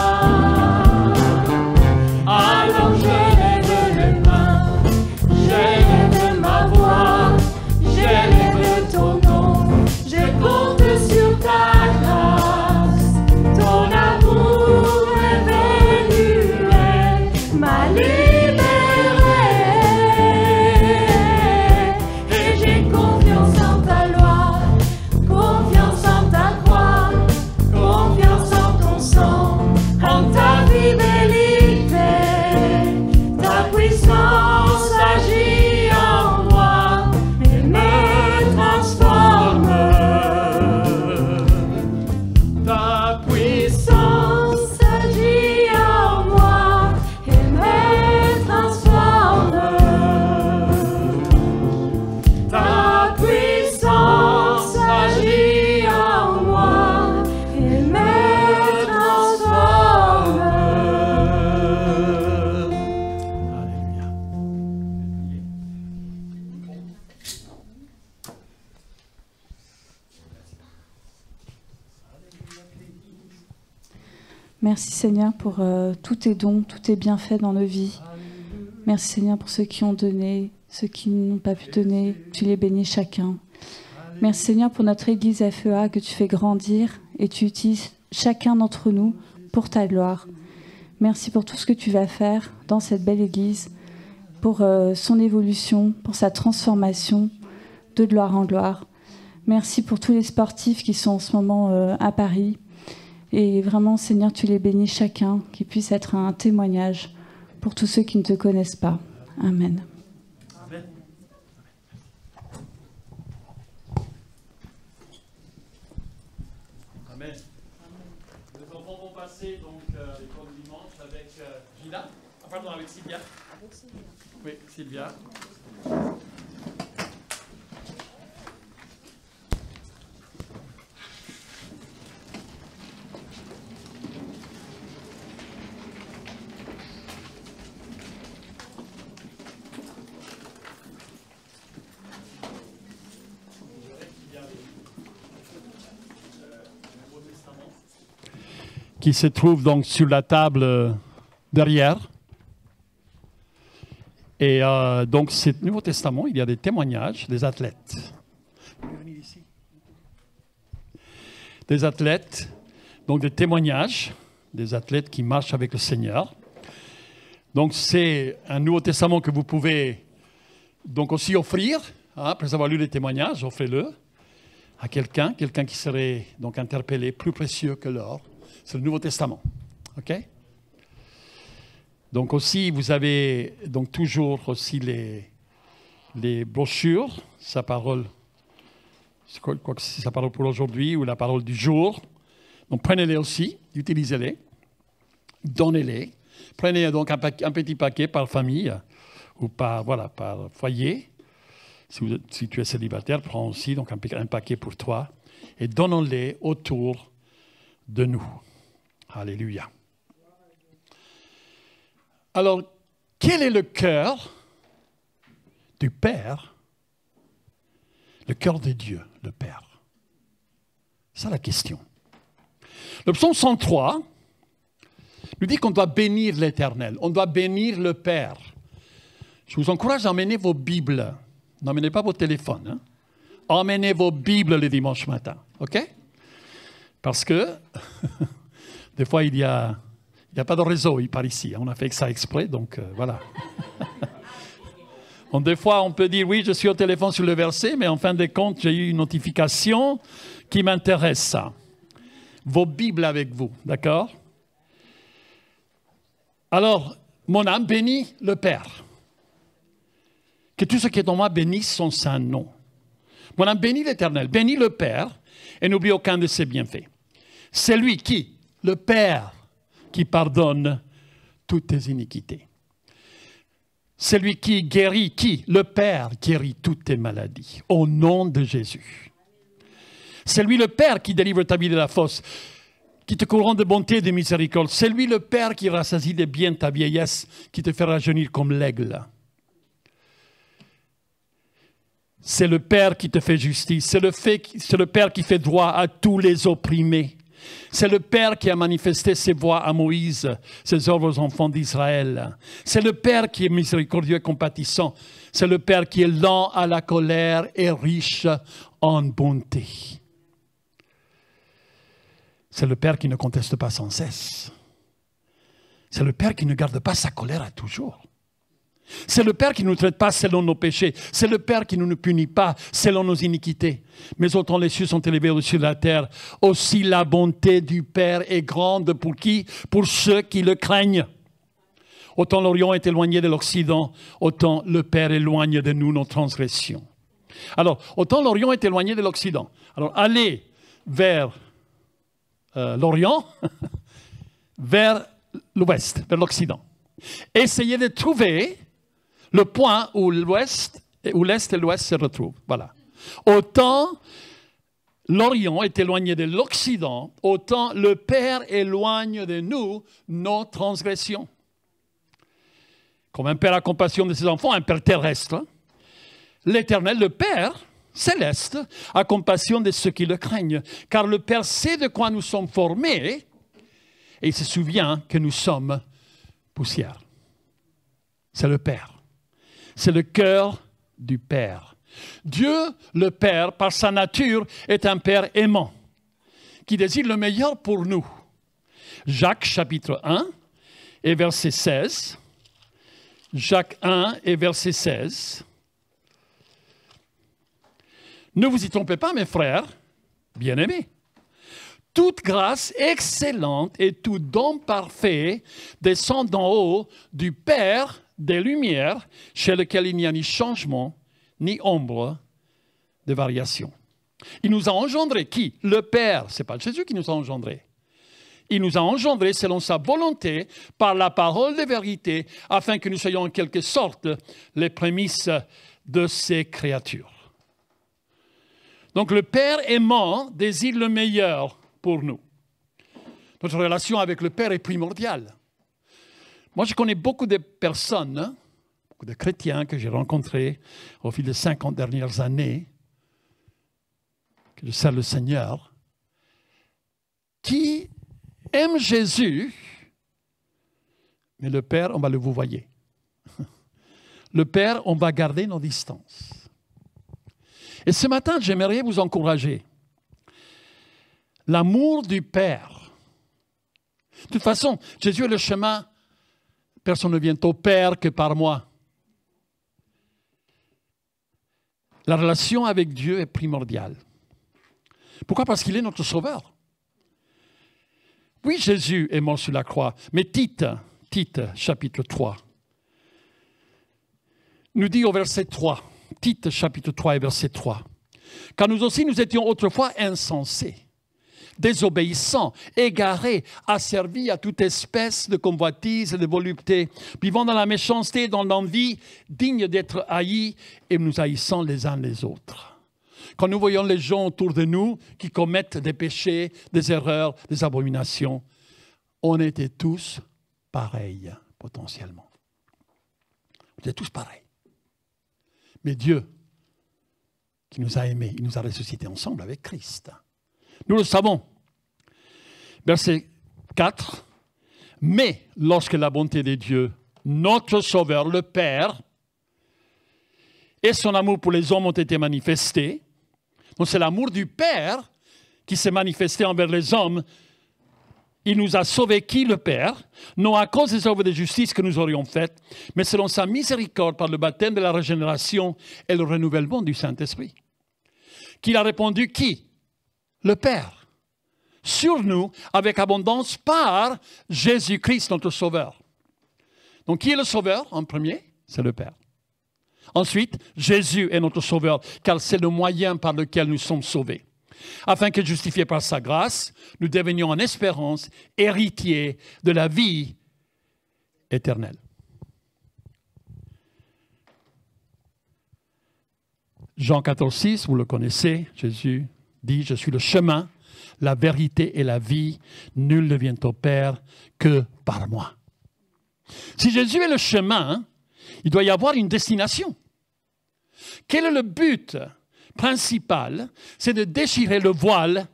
Alors je lève les mains, j'élève ma voix, j'élève ton nom, je compte sur ta grâce, ton amour est venu et m'a libéré. Et j'ai confiance en ta loi, confiance en ta croix, confiance en ton sang, en ta fidélité. Ta puissance agit en moi et me transforme. Ta puissance agit en moi et me transforme. Ta puissance agit en moi et me transforme. Alléluia. Merci Seigneur pour tous tes dons, tous tes bienfaits dans nos vies. Merci Seigneur pour ceux qui ont donné, ceux qui n'ont pas pu donner, tu les bénis chacun. Merci Seigneur pour notre Église FEA que tu fais grandir et tu utilises chacun d'entre nous pour ta gloire. Merci pour tout ce que tu vas faire dans cette belle Église, pour son évolution, pour sa transformation de gloire en gloire. Merci pour tous les sportifs qui sont en ce moment à Paris. Et vraiment, Seigneur, tu les bénis chacun, qui puisse être un témoignage pour tous ceux qui ne te connaissent pas. Amen. Amen. Amen. Les enfants vont passer donc les cours du dimanche avec Gina. Ah, pardon, avec Sylvia. Avec Sylvia. Oui, Sylvia. Qui se trouve donc sur la table derrière. Et donc, c'est le Nouveau Testament, il y a des témoignages des athlètes. Des athlètes, donc des témoignages des athlètes qui marchent avec le Seigneur. Donc, c'est un Nouveau Testament que vous pouvez donc aussi offrir, hein, après avoir lu les témoignages, offrez-le à quelqu'un qui serait donc interpellé, plus précieux que l'or. C'est le Nouveau Testament. OK? Donc aussi, vous avez donc toujours aussi les brochures, sa parole, quoi que c'est sa parole pour aujourd'hui ou la parole du jour. Donc prenez-les aussi, utilisez-les, donnez-les. Prenez donc un petit paquet par famille ou par foyer. Si tu es célibataire, prends aussi donc un paquet pour toi et donnons-les autour de nous. Alléluia. Alors, quel est le cœur du Père? Le cœur de Dieu, le Père. C'est ça la question. Le psaume 103 nous dit qu'on doit bénir l'Éternel, on doit bénir le Père. Je vous encourage à emmener vos Bibles. N'emmenez pas vos téléphones. Hein? Emmenez vos Bibles le dimanche matin. OK? Parce que des fois, il n'y a pas de réseau par ici. On a fait ça exprès, donc voilà. Donc, des fois, on peut dire, oui, je suis au téléphone sur le verset, mais en fin de compte, j'ai eu une notification qui m'intéresse. Vos Bibles avec vous, d'accord? Alors, mon âme bénit le Père. Que tout ce qui est en moi bénisse son saint nom. Mon âme bénit l'Éternel, bénit le Père, et n'oublie aucun de ses bienfaits. C'est lui qui, le Père, qui pardonne toutes tes iniquités. C'est lui qui guérit, le Père guérit toutes tes maladies, au nom de Jésus. C'est lui le Père qui délivre ta vie de la fosse, qui te couronne de bonté et de miséricorde. C'est lui le Père qui rassasie de bien ta vieillesse, qui te fait rajeunir comme l'aigle. C'est le Père qui te fait justice. C'est le Père qui fait droit à tous les opprimés. C'est le Père qui a manifesté ses voies à Moïse, ses œuvres aux enfants d'Israël. C'est le Père qui est miséricordieux et compatissant. C'est le Père qui est lent à la colère et riche en bonté. C'est le Père qui ne conteste pas sans cesse. C'est le Père qui ne garde pas sa colère à toujours. C'est le Père qui ne nous traite pas selon nos péchés. C'est le Père qui ne nous punit pas selon nos iniquités. Mais autant les cieux sont élevés au-dessus de la terre, aussi la bonté du Père est grande pour qui? Pour ceux qui le craignent. Autant l'Orient est éloigné de l'Occident, autant le Père éloigne de nous nos transgressions. Alors, autant l'Orient est éloigné de l'Occident. Alors, allez vers l'Orient, vers l'Ouest, vers l'Occident. Essayez de trouver le point où l'Est et l'Ouest se retrouvent. Voilà. Autant l'Orient est éloigné de l'Occident, autant le Père éloigne de nous nos transgressions. Comme un père a compassion de ses enfants, un père terrestre, l'Éternel, le Père céleste, a compassion de ceux qui le craignent. Car le Père sait de quoi nous sommes formés et il se souvient que nous sommes poussière. C'est le Père. C'est le cœur du Père. Dieu, le Père, par sa nature, est un Père aimant, qui désire le meilleur pour nous. Jacques chapitre 1 et verset 16. Jacques 1 et verset 16. Ne vous y trompez pas, mes frères, bien-aimés. toute grâce excellente et tout don parfait descend d'en haut du Père des Lumières, chez lequel il n'y a ni changement, ni ombre de variation. Il nous a engendrés. Qui? Le Père. Ce n'est pas Jésus qui nous a engendrés. Il nous a engendrés selon sa volonté, par la parole de vérité, afin que nous soyons en quelque sorte les prémices de ses créatures. Donc le Père aimant désire le meilleur pour nous. Notre relation avec le Père est primordiale. Moi, je connais beaucoup de personnes, beaucoup de chrétiens que j'ai rencontrés au fil des 50 dernières années, que je sers le Seigneur, qui aiment Jésus, mais le Père, on va le vouvoyer. Le Père, on va garder nos distances. Et ce matin, j'aimerais vous encourager. L'amour du Père. De toute façon, Jésus est le chemin. Personne ne vient au Père que par moi. La relation avec Dieu est primordiale. Pourquoi? Parce qu'il est notre Sauveur. Oui, Jésus est mort sur la croix, mais Tite, chapitre 3, nous dit au verset 3, Tite, chapitre 3 et verset 3, « Car nous aussi, nous étions autrefois insensés, désobéissants, égarés, asservis à toute espèce de convoitise et de volupté, vivant dans la méchanceté, dans l'envie, dignes d'être haïs, et nous haïssant les uns les autres. » Quand nous voyons les gens autour de nous qui commettent des péchés, des erreurs, des abominations, on était tous pareils, potentiellement. On était tous pareils. Mais Dieu, qui nous a aimés, il nous a ressuscités ensemble avec Christ. Nous le savons. Verset 4. « Mais lorsque la bonté de Dieu, notre Sauveur, le Père, et son amour pour les hommes ont été manifestés, donc c'est l'amour du Père qui s'est manifesté envers les hommes. Il nous a sauvés, qui? Le Père, non à cause des œuvres de justice que nous aurions faites, mais selon sa miséricorde par le baptême de la régénération et le renouvellement du Saint-Esprit. Qu'il a répondu, qui? Le Père. Sur nous, avec abondance, par Jésus-Christ, notre Sauveur. Donc, qui est le Sauveur en premier? C'est le Père. Ensuite, Jésus est notre Sauveur, car c'est le moyen par lequel nous sommes sauvés. Afin que, justifiés par sa grâce, nous devenions en espérance héritiers de la vie éternelle. Jean 14, 6, vous le connaissez, Jésus dit, « Je suis le chemin, la vérité et la vie. Nul ne vient au Père que par moi. » Si Jésus est le chemin, il doit y avoir une destination. Quel est le but principal? C'est de déchirer le voile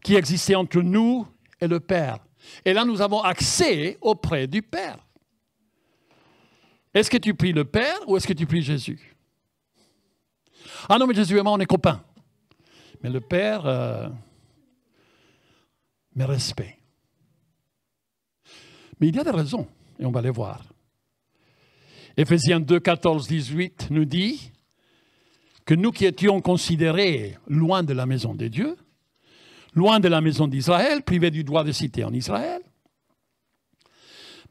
qui existait entre nous et le Père. Et là, nous avons accès auprès du Père. Est-ce que tu pries le Père ou est-ce que tu pries Jésus? Ah non, mais Jésus et moi, on est copains. Mais le Père, mes respects. Mais il y a des raisons, et on va les voir. Éphésiens 2, 14, 18 nous dit que nous qui étions considérés loin de la maison de Dieu, loin de la maison d'Israël, privés du droit de cité en Israël.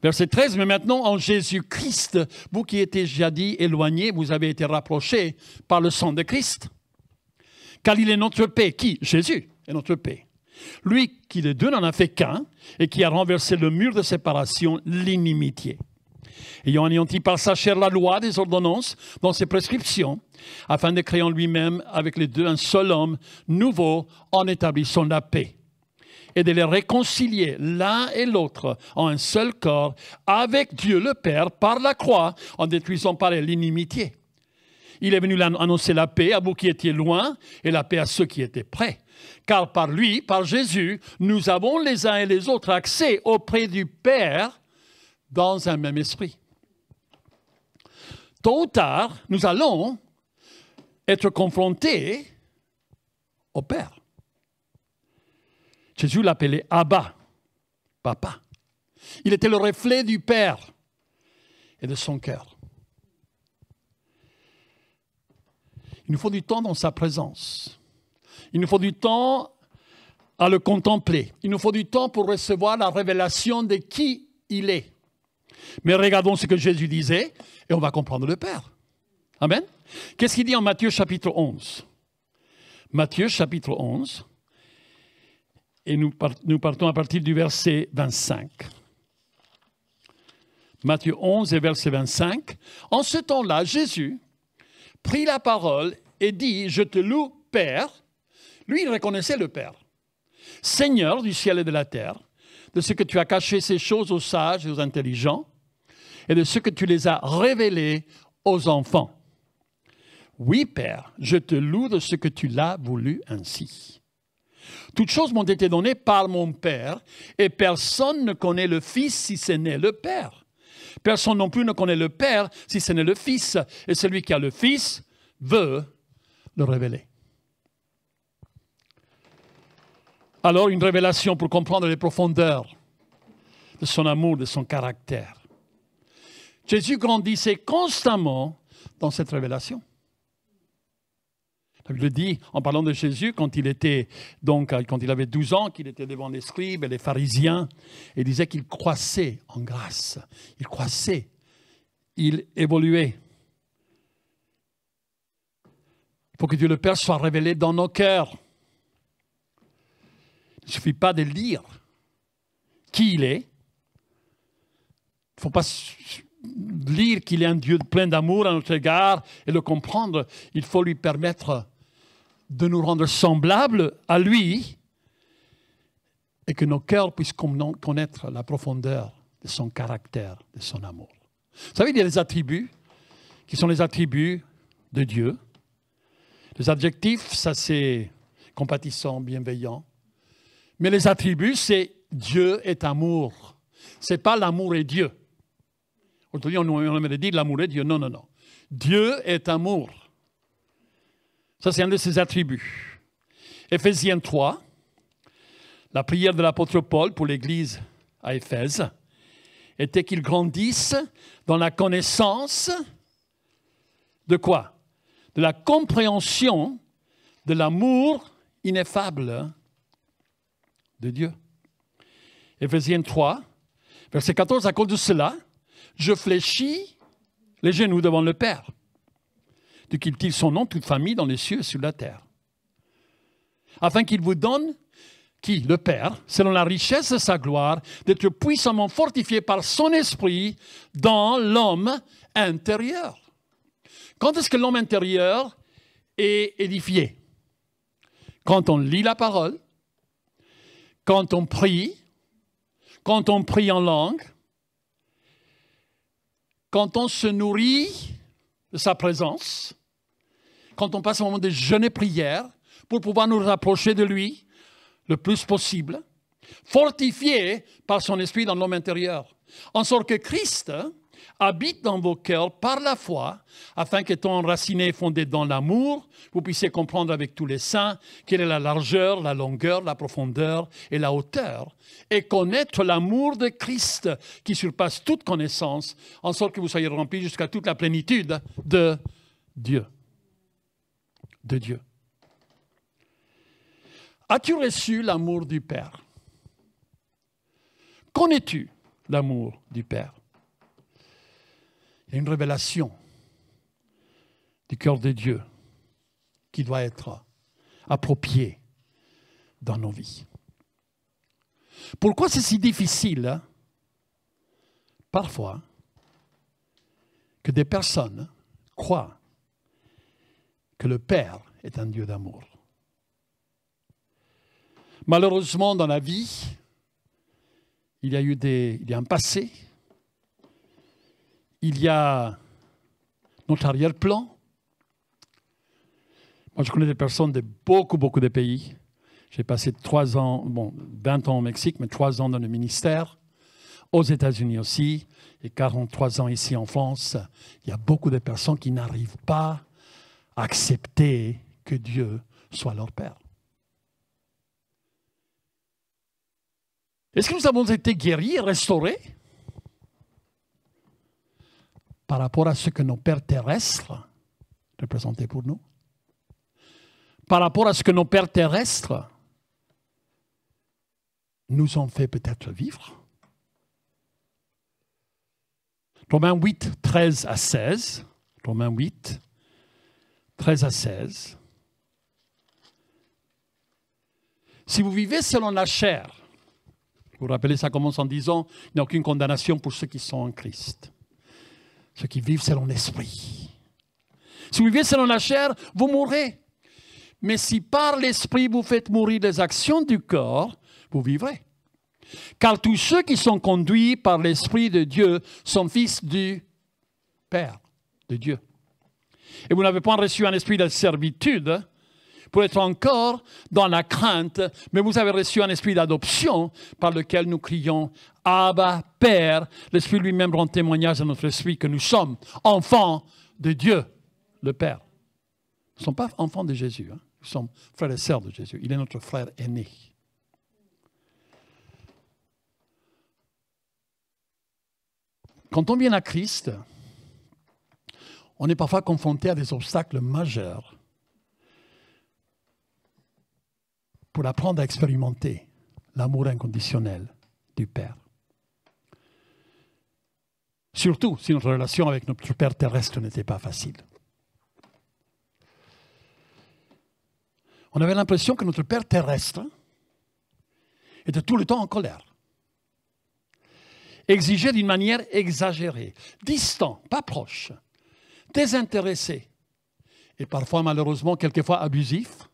Verset 13, mais maintenant en Jésus-Christ, vous qui étiez jadis éloignés, vous avez été rapprochés par le sang de Christ. Car il est notre paix. Qui? Jésus est notre paix. Lui qui les deux n'en a fait qu'un et qui a renversé le mur de séparation, l'inimitié. Ayant anéanti par sa chair la loi des ordonnances dans ses prescriptions, afin de créer en lui-même avec les deux un seul homme nouveau en établissant la paix, et de les réconcilier l'un et l'autre en un seul corps avec Dieu le Père par la croix, en détruisant par elle l'inimitié. Il est venu annoncer la paix à vous qui étiez loin et la paix à ceux qui étaient près. Car par lui, par Jésus, nous avons les uns et les autres accès auprès du Père dans un même esprit. Tôt ou tard, nous allons être confrontés au Père. Jésus l'appelait Abba, Papa. Il était le reflet du Père et de son cœur. Il nous faut du temps dans sa présence. Il nous faut du temps à le contempler. Il nous faut du temps pour recevoir la révélation de qui il est. Mais regardons ce que Jésus disait et on va comprendre le Père. Amen. Qu'est-ce qu'il dit en Matthieu chapitre 11? Matthieu chapitre 11. Et nous partons à partir du verset 25. Matthieu 11 et verset 25. En ce temps-là, Jésus prit la parole et dit, « Je te loue, Père. » Lui, il reconnaissait le Père. « Seigneur du ciel et de la terre, de ce que tu as caché ces choses aux sages et aux intelligents, et de ce que tu les as révélées aux enfants. Oui, Père, je te loue de ce que tu l'as voulu ainsi. Toutes choses m'ont été données par mon Père, et personne ne connaît le Fils si ce n'est le Père. Personne non plus ne connaît le Père si ce n'est le Fils, et celui qui a le Fils veut le révéler. » Alors, une révélation pour comprendre les profondeurs de son amour, de son caractère. Jésus grandissait constamment dans cette révélation. Je le dis en parlant de Jésus, quand il avait 12 ans, qu'il était devant les scribes et les pharisiens, il disait qu'il croissait en grâce. Il croissait, il évoluait. Il faut que Dieu le Père soit révélé dans nos cœurs. Il ne suffit pas de lire qui il est. Il ne faut pas lire qu'il est un Dieu plein d'amour à notre égard et le comprendre. Il faut lui permettre de nous rendre semblables à lui et que nos cœurs puissent connaître la profondeur de son caractère, de son amour. Vous savez, il y a des attributs qui sont les attributs de Dieu. Les adjectifs, ça c'est compatissant, bienveillant. Mais les attributs, c'est Dieu est amour. Ce n'est pas l'amour est Dieu. Aujourd'hui, on aimerait dire l'amour est Dieu. Non, non, non. Dieu est amour. Ça, c'est un de ses attributs. Éphésiens 3, la prière de l'apôtre Paul pour l'Église à Éphèse était qu'il grandisse dans la connaissance de quoi? De la compréhension de l'amour ineffable de Dieu. Éphésiens 3, verset 14, à cause de cela, je fléchis les genoux devant le Père, de qu'il tire son nom, toute famille, dans les cieux et sur la terre. Afin qu'il vous donne, qui? Le Père, selon la richesse de sa gloire, d'être puissamment fortifié par son esprit dans l'homme intérieur. Quand est-ce que l'homme intérieur est édifié? Quand on lit la parole, quand on prie en langue, quand on se nourrit de sa présence, quand on passe un moment de jeûne et prière pour pouvoir nous rapprocher de lui le plus possible, fortifié par son esprit dans l'homme intérieur. En sorte que Christ habite dans vos cœurs par la foi, afin qu'étant enracinés et fondés dans l'amour, vous puissiez comprendre avec tous les saints quelle est la largeur, la longueur, la profondeur et la hauteur, et connaître l'amour de Christ qui surpasse toute connaissance, en sorte que vous soyez remplis jusqu'à toute la plénitude de Dieu. De Dieu. As-tu reçu l'amour du Père? Connais-tu l'amour du Père? Il y a une révélation du cœur de Dieu qui doit être appropriée dans nos vies. Pourquoi c'est si difficile, parfois, que des personnes croient que le Père est un Dieu d'amour? Malheureusement, dans la vie, il y a un passé, il y a notre arrière-plan. Moi, je connais des personnes de beaucoup de pays. J'ai passé 20 ans au Mexique, mais 3 ans dans le ministère. Aux États-Unis aussi, et 43 ans ici en France. Il y a beaucoup de personnes qui n'arrivent pas à accepter que Dieu soit leur Père. Est-ce que nous avons été guéris et restaurés par rapport à ce que nos pères terrestres représentaient pour nous? Par rapport à ce que nos pères terrestres nous ont fait peut-être vivre. Romains 8, 13 à 16. Romains 8, 13 à 16. Si vous vivez selon la chair, vous vous rappelez, ça commence en disant, il n'y a aucune condamnation pour ceux qui sont en Christ. Ceux qui vivent selon l'esprit. Si vous vivez selon la chair, vous mourrez. Mais si par l'esprit vous faites mourir les actions du corps, vous vivrez. Car tous ceux qui sont conduits par l'esprit de Dieu sont fils du Père, de Dieu. Et vous n'avez pas reçu un esprit de servitude pour être encore dans la crainte, mais vous avez reçu un esprit d'adoption par lequel nous crions « Abba, Père ». L'Esprit lui-même rend témoignage à notre esprit que nous sommes enfants de Dieu, le Père. Nous ne sommes pas enfants de Jésus, hein. Nous sommes frères et sœurs de Jésus. Il est notre frère aîné. Quand on vient à Christ, on est parfois confronté à des obstacles majeurs pour apprendre à expérimenter l'amour inconditionnel du Père. Surtout si notre relation avec notre Père terrestre n'était pas facile. On avait l'impression que notre Père terrestre était tout le temps en colère. Exigeait d'une manière exagérée, distant, pas proche, désintéressé et parfois malheureusement quelquefois abusif.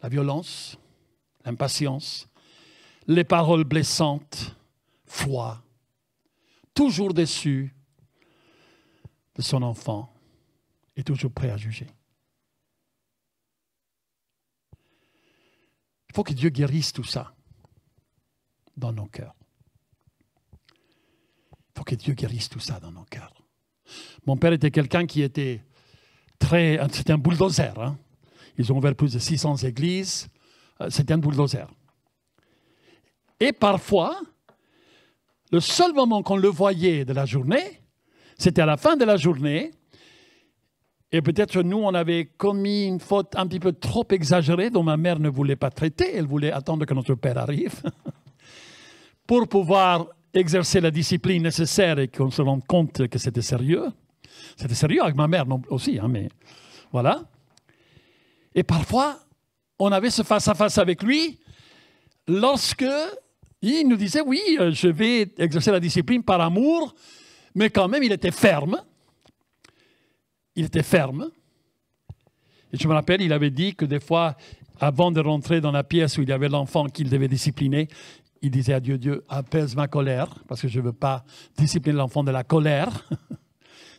La violence, l'impatience, les paroles blessantes, froid, toujours déçu de son enfant et toujours prêt à juger. Il faut que Dieu guérisse tout ça dans nos cœurs. Il faut que Dieu guérisse tout ça dans nos cœurs. Mon père était quelqu'un qui était c'était un bulldozer. Hein? Ils ont ouvert plus de 600 églises. C'était un bulldozer. Et parfois, le seul moment qu'on le voyait de la journée, c'était à la fin de la journée. Et peut-être nous, on avait commis une faute un petit peu trop exagérée dont ma mère ne voulait pas traiter. Elle voulait attendre que notre père arrive pour pouvoir exercer la discipline nécessaire et qu'on se rende compte que c'était sérieux. C'était sérieux avec ma mère aussi, hein, mais voilà. Et parfois, on avait ce face-à-face avec lui lorsque il nous disait, oui, je vais exercer la discipline par amour, mais quand même, il était ferme. Il était ferme. Et je me rappelle, il avait dit que des fois, avant de rentrer dans la pièce où il y avait l'enfant qu'il devait discipliner, il disait à Dieu, Dieu, apaise ma colère, parce que je ne veux pas discipliner l'enfant de la colère.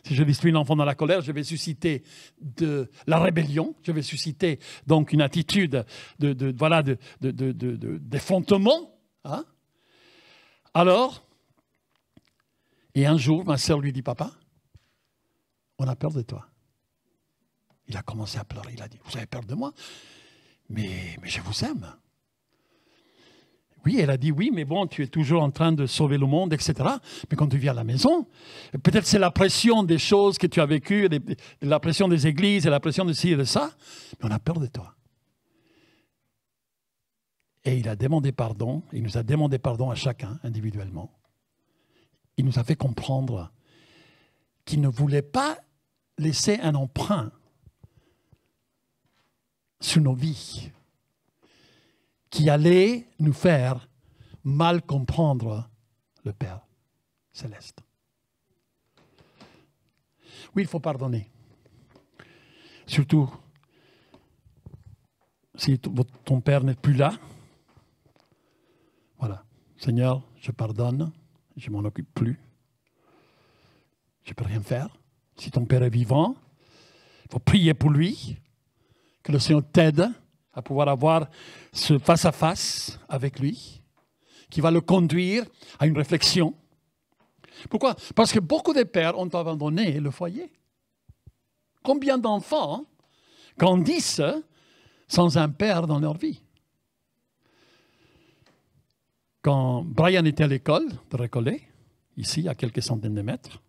Si je discipline l'enfant dans la colère, je vais susciter de la rébellion, je vais susciter donc une attitude d'effrontement. Hein? Alors, et un jour, ma sœur lui dit, papa, on a peur de toi. Il a commencé à pleurer. Il a dit, vous avez peur de moi? Mais je vous aime. Oui, elle a dit, oui, mais bon, tu es toujours en train de sauver le monde, etc. Mais quand tu viens à la maison, peut-être c'est la pression des choses que tu as vécues, la pression des églises et la pression de ci et de ça, mais on a peur de toi. Et il a demandé pardon, il nous a demandé pardon à chacun individuellement. Il nous a fait comprendre qu'il ne voulait pas laisser un emprunt sur nos vies qui allait nous faire mal comprendre le Père céleste. Oui, il faut pardonner. Surtout si ton Père n'est plus là. Voilà. Seigneur, je pardonne, je ne m'en occupe plus. Je ne peux rien faire. Si ton Père est vivant, il faut prier pour lui, que le Seigneur t'aide à pouvoir avoir ce face-à-face avec lui, qui va le conduire à une réflexion. Pourquoi? Parce que beaucoup de pères ont abandonné le foyer. Combien d'enfants grandissent sans un père dans leur vie? Quand Brian était à l'école de Récollet, ici, à quelques centaines de mètres,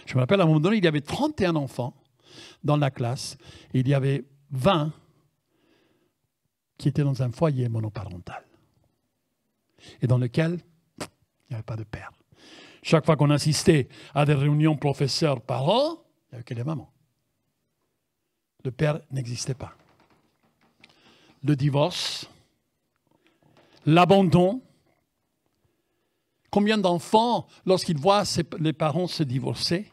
je me rappelle, à un moment donné, il y avait 31 enfants dans la classe, et il y avait 20 qui étaient dans un foyer monoparental. et dans lequel il n'y avait pas de père. Chaque fois qu'on assistait à des réunions professeurs-parents, il n'y avait que les mamans. Le père n'existait pas. Le divorce, l'abandon. Combien d'enfants, lorsqu'ils voient les parents se divorcer,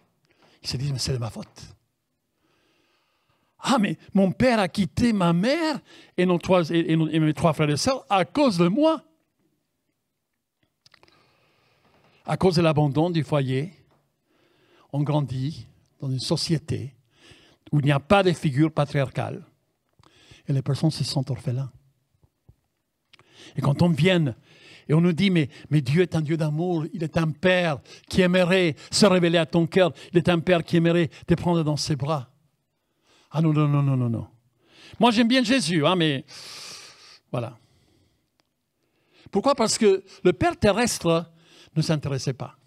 ils se disent, mais c'est de ma faute. Ah, mais mon père a quitté ma mère et mes 3 frères et sœurs à cause de moi. À cause de l'abandon du foyer, on grandit dans une société où il n'y a pas de figure patriarcale et les personnes se sentent orphelins. Et quand on vient et on nous dit, mais Dieu est un Dieu d'amour, il est un Père qui aimerait se révéler à ton cœur, il est un Père qui aimerait te prendre dans ses bras. Ah non, non, non, non, non, non. Moi j'aime bien Jésus, hein, mais voilà. Pourquoi? Parce que le Père terrestre ne s'intéressait pas.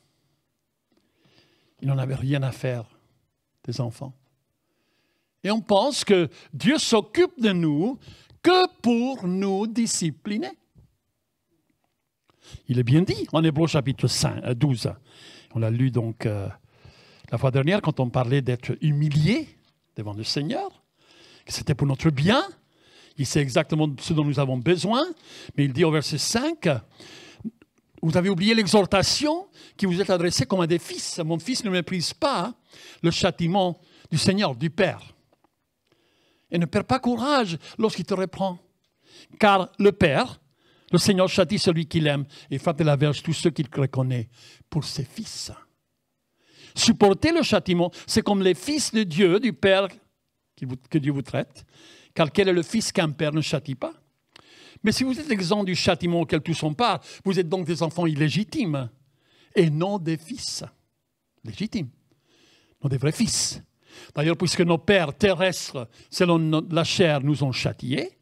Il n'en avait rien à faire des enfants. Et on pense que Dieu s'occupe de nous que pour nous discipliner. Il est bien dit en Hébreux chapitre 12. On l'a lu donc la fois dernière quand on parlait d'être humilié devant le Seigneur, que c'était pour notre bien. Il sait exactement ce dont nous avons besoin. Mais il dit au verset 5, vous avez oublié l'exhortation qui vous est adressée comme à des fils. Mon fils ne méprise pas le châtiment du Seigneur, du Père. Et ne perds pas courage lorsqu'il te reprend. Car le Père, le Seigneur châtie celui qu'il aime et frappe de la verge tous ceux qu'il reconnaît pour ses fils. Supporter le châtiment, c'est comme les fils de Dieu, du Père que Dieu vous traite. Car quel est le fils qu'un père ne châtie pas? Mais si vous êtes exempt du châtiment auquel tous sont part, vous êtes donc des enfants illégitimes et non des fils légitimes, non des vrais fils. D'ailleurs, puisque nos pères terrestres, selon la chair, nous ont châtiés,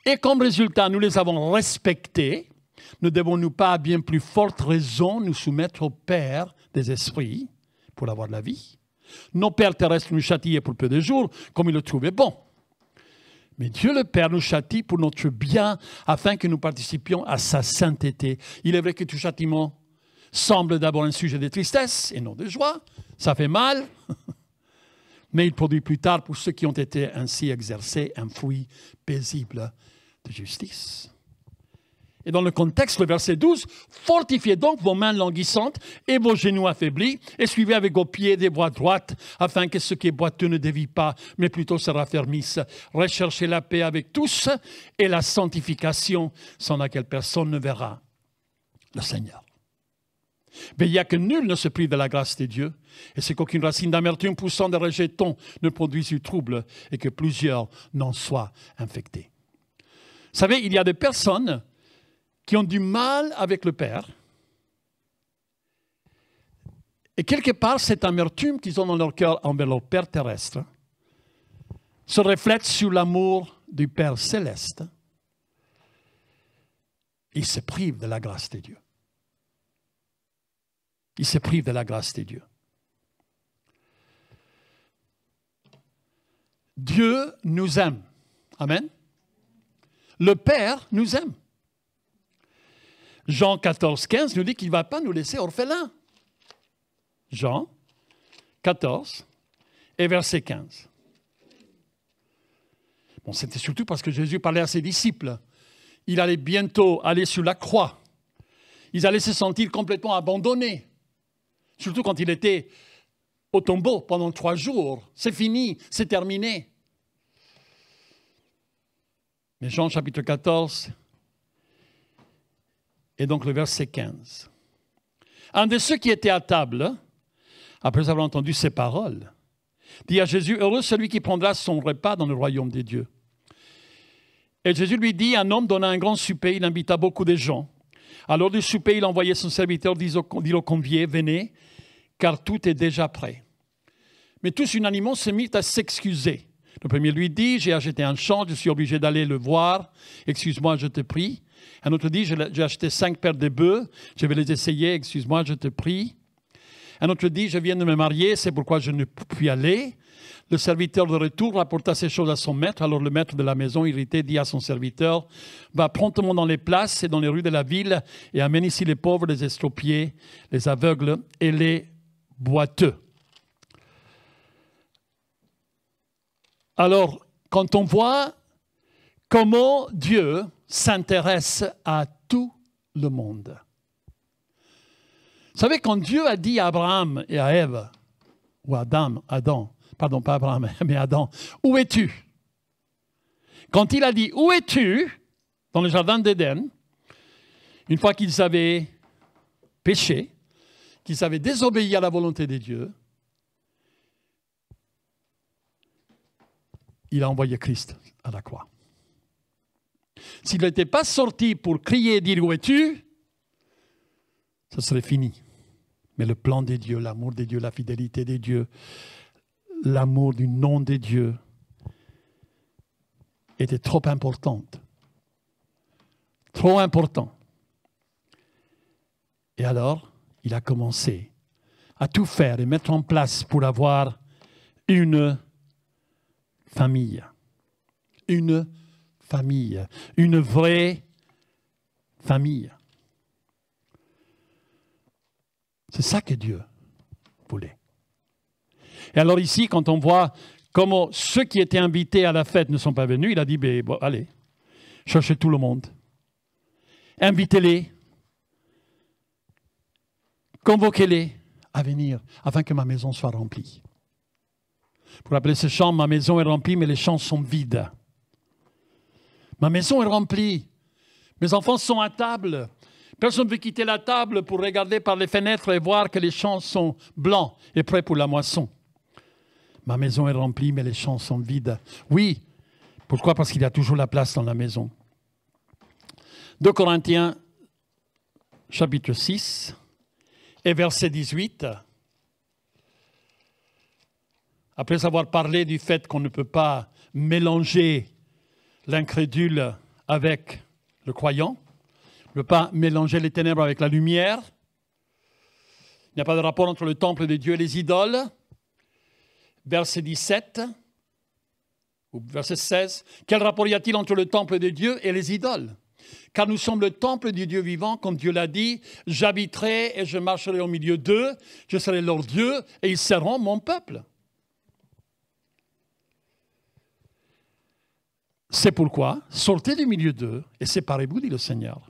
et comme résultat, nous les avons respectés, ne devons-nous pas à bien plus forte raison nous soumettre au Père des esprits pour avoir la vie? Nos pères terrestres nous châtiaient pour peu de jours, comme ils le trouvaient bon. Mais Dieu le Père nous châtie pour notre bien, afin que nous participions à sa sainteté. Il est vrai que tout châtiment semble d'abord un sujet de tristesse et non de joie. Ça fait mal. Mais il produit plus tard, pour ceux qui ont été ainsi exercés, un fruit paisible de justice. Et dans le contexte, le verset 12, « Fortifiez donc vos mains languissantes et vos genoux affaiblis, et suivez avec vos pieds des voies droites, afin que ce qui est boiteux ne dévie pas, mais plutôt se raffermisse. Recherchez la paix avec tous et la sanctification, sans laquelle personne ne verra le Seigneur. » Veillez à que nul ne se prive de la grâce de Dieu, et c'est qu'aucune racine d'amertume poussant de rejeton ne produise du trouble, et que plusieurs n'en soient infectés. Vous savez, il y a des personnes qui ont du mal avec le Père. Et quelque part, cette amertume qu'ils ont dans leur cœur envers leur Père terrestre se reflète sur l'amour du Père céleste. Ils se privent de la grâce de Dieu. Ils se privent de la grâce de Dieu. Dieu nous aime. Amen. Le Père nous aime. Jean 14, 15 nous dit qu'il ne va pas nous laisser orphelins. Jean 14 et verset 15. Bon, c'était surtout parce que Jésus parlait à ses disciples. Il allait bientôt aller sur la croix. Ils allaient se sentir complètement abandonnés. Surtout quand il était au tombeau pendant 3 jours. C'est fini, c'est terminé. Mais Jean chapitre 14... et donc le verset 15. Un de ceux qui étaient à table, après avoir entendu ces paroles, dit à Jésus, « Heureux celui qui prendra son repas dans le royaume des dieux. » Et Jésus lui dit, un homme donna un grand souper, il invita beaucoup de gens. Alors du souper, il envoyait son serviteur, dit aux conviés, « Venez, car tout est déjà prêt. » Mais tous unanimement se mirent à s'excuser. Le premier lui dit, « J'ai acheté un champ, je suis obligé d'aller le voir. Excuse-moi, je te prie. » Un autre dit, j'ai acheté 5 paires de bœufs, je vais les essayer, excuse-moi, je te prie. Un autre dit, je viens de me marier, c'est pourquoi je ne puis aller. le serviteur de retour rapporta ces choses à son maître. Alors le maître de la maison, irrité, dit à son serviteur, « Va promptement dans les places et dans les rues de la ville et amène ici les pauvres, les estropiés, les aveugles et les boiteux. » Alors, quand on voit comment Dieu s'intéresse à tout le monde. Vous savez, quand Dieu a dit à Abraham et à Ève, ou à Adam, pardon, pas Abraham, mais Adam, « Où es-tu » Quand il a dit « Où es-tu » dans le jardin d'Éden, une fois qu'ils avaient péché, qu'ils avaient désobéi à la volonté de Dieu, il a envoyé Christ à la croix. S'il n'était pas sorti pour crier et dire « Où es-tu » ce serait fini. Mais le plan de Dieu, l'amour de Dieu, la fidélité de Dieu, l'amour du nom de Dieu était trop importante. Trop important. Et alors, il a commencé à tout faire et mettre en place pour avoir une famille. Une famille. Une vraie famille. C'est ça que Dieu voulait. Et alors ici, quand on voit comment ceux qui étaient invités à la fête ne sont pas venus, il a dit, bon, allez, cherchez tout le monde. Invitez-les. Convoquez-les à venir afin que ma maison soit remplie. Pour rappeler ce chant, ma maison est remplie, mais les champs sont vides. Ma maison est remplie. Mes enfants sont à table. Personne ne veut quitter la table pour regarder par les fenêtres et voir que les champs sont blancs et prêts pour la moisson. Ma maison est remplie, mais les champs sont vides. Oui, pourquoi? Parce qu'il y a toujours la place dans la maison. 2 Corinthiens, chapitre 6, et verset 18. Après avoir parlé du fait qu'on ne peut pas mélanger l'incrédule avec le croyant, on ne peut pas mélanger les ténèbres avec la lumière. Il n'y a pas de rapport entre le temple de Dieu et les idoles. Verset 17, ou verset 16. Quel rapport y a-t-il entre le temple de Dieu et les idoles? Car nous sommes le temple du Dieu vivant, comme Dieu l'a dit. J'habiterai et je marcherai au milieu d'eux. Je serai leur Dieu et ils seront mon peuple. C'est pourquoi, sortez du milieu d'eux et séparez-vous, dit le Seigneur.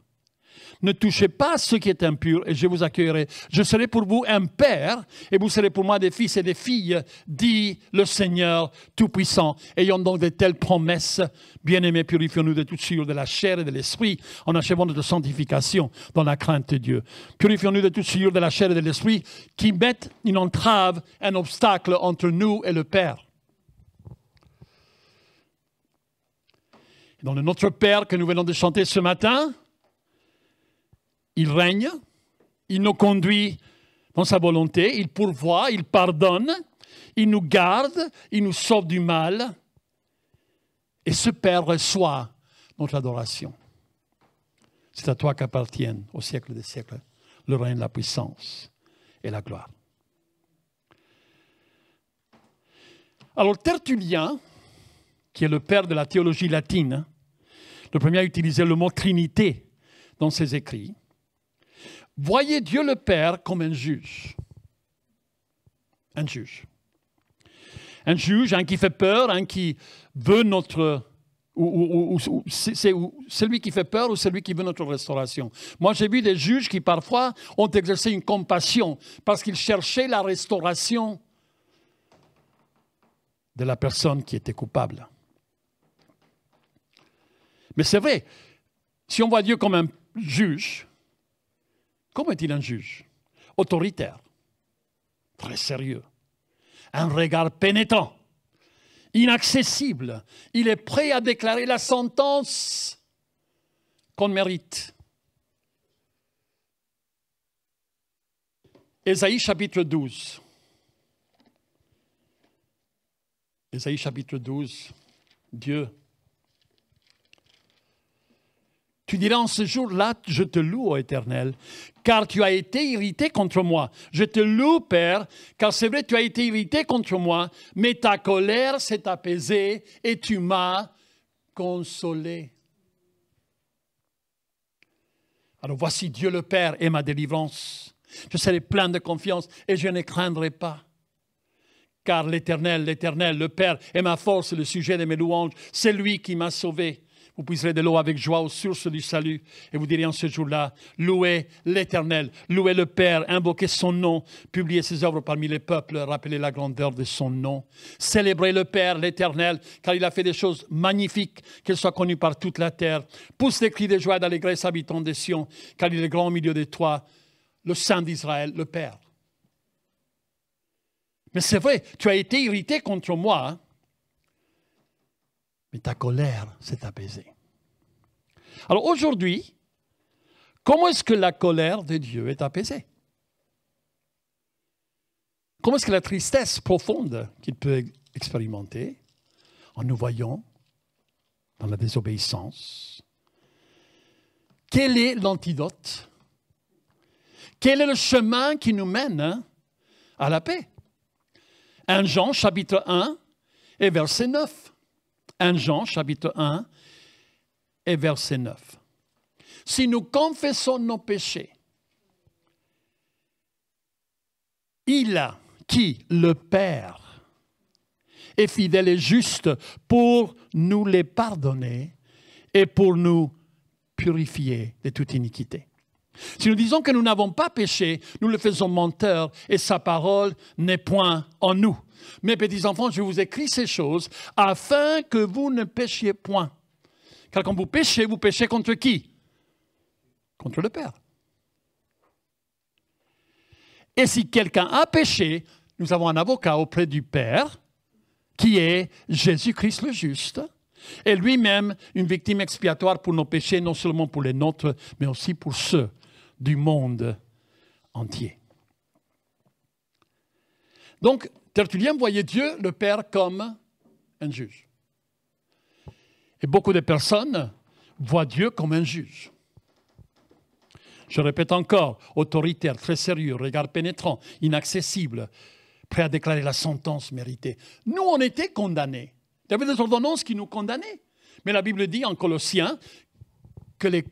Ne touchez pas à ceux qui est impur et je vous accueillerai. Je serai pour vous un père et vous serez pour moi des fils et des filles, dit le Seigneur Tout-Puissant. Ayant donc de telles promesses, bien-aimés, purifions-nous de toute souillure de la chair et de l'esprit en achevant notre sanctification dans la crainte de Dieu. Purifions-nous de toute souillure de la chair et de l'esprit qui mettent une entrave, un obstacle entre nous et le Père. Dans le Notre Père que nous venons de chanter ce matin, il règne, il nous conduit dans sa volonté, il pourvoit, il pardonne, il nous garde, il nous sauve du mal. Et ce Père reçoit notre adoration. C'est à toi qu'appartiennent au siècle des siècles le règne, la puissance et la gloire. Alors Tertullien, qui est le père de la théologie latine, le premier à utiliser le mot Trinité dans ses écrits, voyez Dieu le Père comme un juge. Un juge. Un juge, un qui fait peur, un qui veut notre... c'est celui qui fait peur ou celui qui veut notre restauration. Moi, j'ai vu des juges qui parfois ont exercé une compassion parce qu'ils cherchaient la restauration de la personne qui était coupable. Mais c'est vrai, si on voit Dieu comme un juge, comment est-il un juge? Autoritaire, très sérieux, un regard pénétrant, inaccessible. Il est prêt à déclarer la sentence qu'on mérite. Ésaïe chapitre 12. Ésaïe chapitre 12, Dieu. Tu diras en ce jour-là, je te loue, ô Éternel, car tu as été irrité contre moi. Je te loue, Père, car c'est vrai, tu as été irrité contre moi, mais ta colère s'est apaisée et tu m'as consolé. Alors voici Dieu le Père est ma délivrance. Je serai plein de confiance et je ne craindrai pas. Car l'Éternel, le Père est ma force et le sujet de mes louanges. C'est lui qui m'a sauvé. Vous puiserez de l'eau avec joie aux sources du salut. Et vous direz en ce jour-là, louez l'Éternel, louez le Père, invoquez son nom, publiez ses œuvres parmi les peuples, rappelez la grandeur de son nom. Célébrez le Père, l'Éternel, car il a fait des choses magnifiques, qu'elles soient connues par toute la terre. Pousse des cris de joie d'allégresse, habitants des Sion, car il est grand au milieu de toi, le Saint d'Israël, le Père. Mais c'est vrai, tu as été irrité contre moi, hein? Mais ta colère s'est apaisée. Alors aujourd'hui, comment est-ce que la colère de Dieu est apaisée? Comment est-ce que la tristesse profonde qu'il peut expérimenter en nous voyant dans la désobéissance, quel est l'antidote? Quel est le chemin qui nous mène à la paix? 1 Jean, chapitre 1 et verset 9. 1 Jean, chapitre 1 et verset 9. Si nous confessons nos péchés, il a, qui, le Père, est fidèle et juste pour nous les pardonner et pour nous purifier de toute iniquité. Si nous disons que nous n'avons pas péché, nous le faisons menteur et sa parole n'est point en nous. Mes petits enfants, je vous écris ces choses afin que vous ne péchiez point. Car quand vous péchez contre qui? Contre le Père. Et si quelqu'un a péché, nous avons un avocat auprès du Père qui est Jésus-Christ le juste. Et lui-même, une victime expiatoire pour nos péchés, non seulement pour les nôtres, mais aussi pour ceux du monde entier. Donc, Tertullien voyait Dieu, le Père, comme un juge. Et beaucoup de personnes voient Dieu comme un juge. Je répète encore, autoritaire, très sérieux, regard pénétrant, inaccessible, prêt à déclarer la sentence méritée. Nous, on était condamnés. Il y avait des ordonnances qui nous condamnaient. Mais la Bible dit en Colossiens que les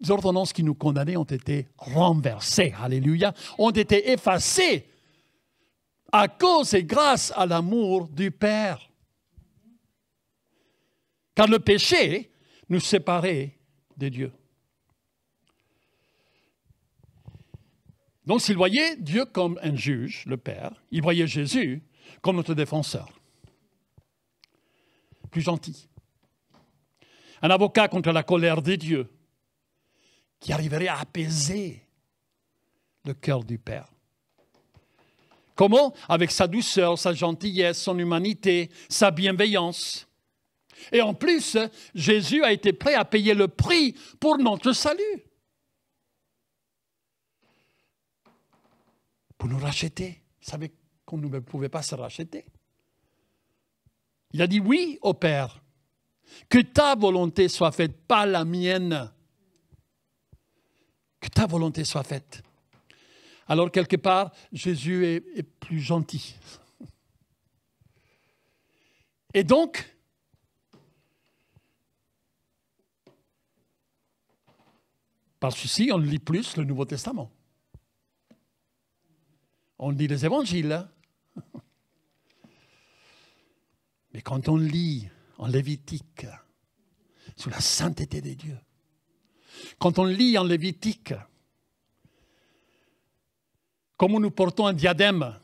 ordonnances qui nous condamnaient ont été renversées, alléluia, ont été effacées à cause et grâce à l'amour du Père. Car le péché nous séparait de Dieu. Donc s'il voyait Dieu comme un juge, le Père, il voyait Jésus comme notre défenseur. Plus gentil. Un avocat contre la colère de Dieu qui arriverait à apaiser le cœur du Père. Comment? Avec sa douceur, sa gentillesse, son humanité, sa bienveillance. Et en plus, Jésus a été prêt à payer le prix pour notre salut. Pour nous racheter. Vous savez qu'on ne pouvait pas se racheter. Il a dit oui au Père. Que ta volonté soit faite, pas la mienne. Que ta volonté soit faite. Alors, quelque part, Jésus est plus gentil. Et donc, par ceci, on lit plus le Nouveau Testament. On lit les évangiles. Hein? Mais quand on lit en Lévitique, sur la sainteté de Dieu, quand on lit en Lévitique, comment nous portons un diadème,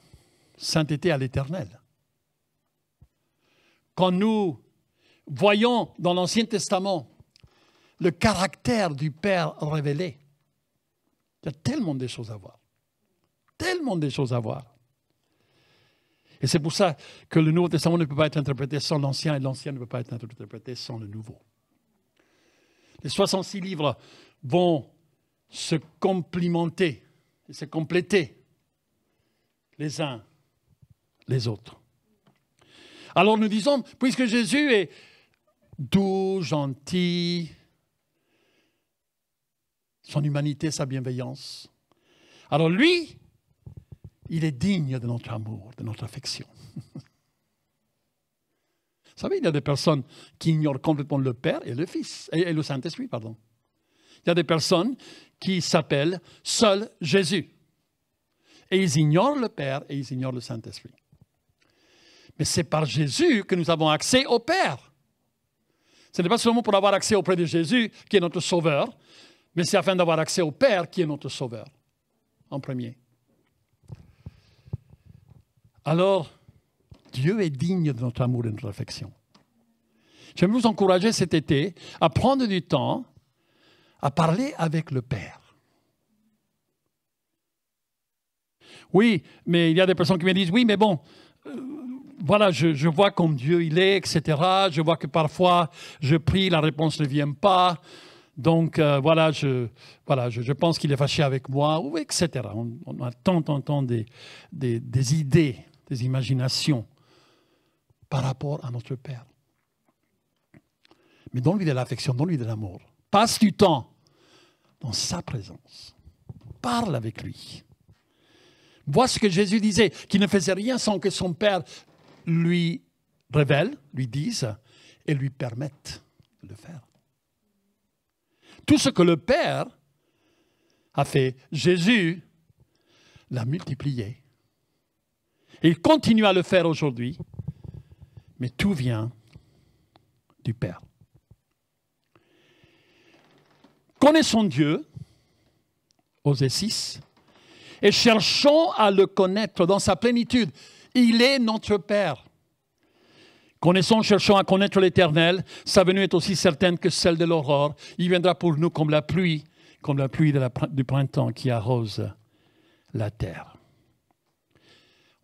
sainteté à l'Éternel. Quand nous voyons dans l'Ancien Testament le caractère du Père révélé, il y a tellement de choses à voir. Tellement de choses à voir. Et c'est pour ça que le Nouveau Testament ne peut pas être interprété sans l'Ancien et l'Ancien ne peut pas être interprété sans le Nouveau. Les 66 livres vont se complimenter et se compléter les uns les autres. Alors nous disons, puisque Jésus est doux, gentil, son humanité, sa bienveillance. Alors lui, il est digne de notre amour, de notre affection. Vous savez, il y a des personnes qui ignorent complètement le Père et le Fils, et le Saint-Esprit, pardon. Il y a des personnes qui s'appellent seul Jésus. Et ils ignorent le Père et ils ignorent le Saint-Esprit. Mais c'est par Jésus que nous avons accès au Père. Ce n'est pas seulement pour avoir accès auprès de Jésus, qui est notre Sauveur, mais c'est afin d'avoir accès au Père, qui est notre Sauveur, en premier. Alors, Dieu est digne de notre amour et de notre affection. J'aimerais vous encourager cet été à prendre du temps à parler avec le Père. Oui, mais il y a des personnes qui me disent, oui, mais bon, voilà, je vois comme Dieu il est, etc. Je vois que parfois, je prie, la réponse ne vient pas. Donc, voilà, je pense qu'il est fâché avec moi, ou etc. On a tant des idées, des imaginations par rapport à notre Père. Mais donne-lui de l'affection, donne-lui de l'amour. Passe du temps dans sa présence. Parle avec lui. Vois ce que Jésus disait, qu'il ne faisait rien sans que son Père lui révèle, lui dise et lui permette de le faire. Tout ce que le Père a fait, Jésus l'a multiplié. Et il continue à le faire aujourd'hui, mais tout vient du Père. Connaissons Dieu, Osée 6, et cherchons à le connaître dans sa plénitude. Il est notre Père. Connaissons, cherchons à connaître l'Éternel. Sa venue est aussi certaine que celle de l'aurore. Il viendra pour nous comme la pluie du printemps qui arrose la terre.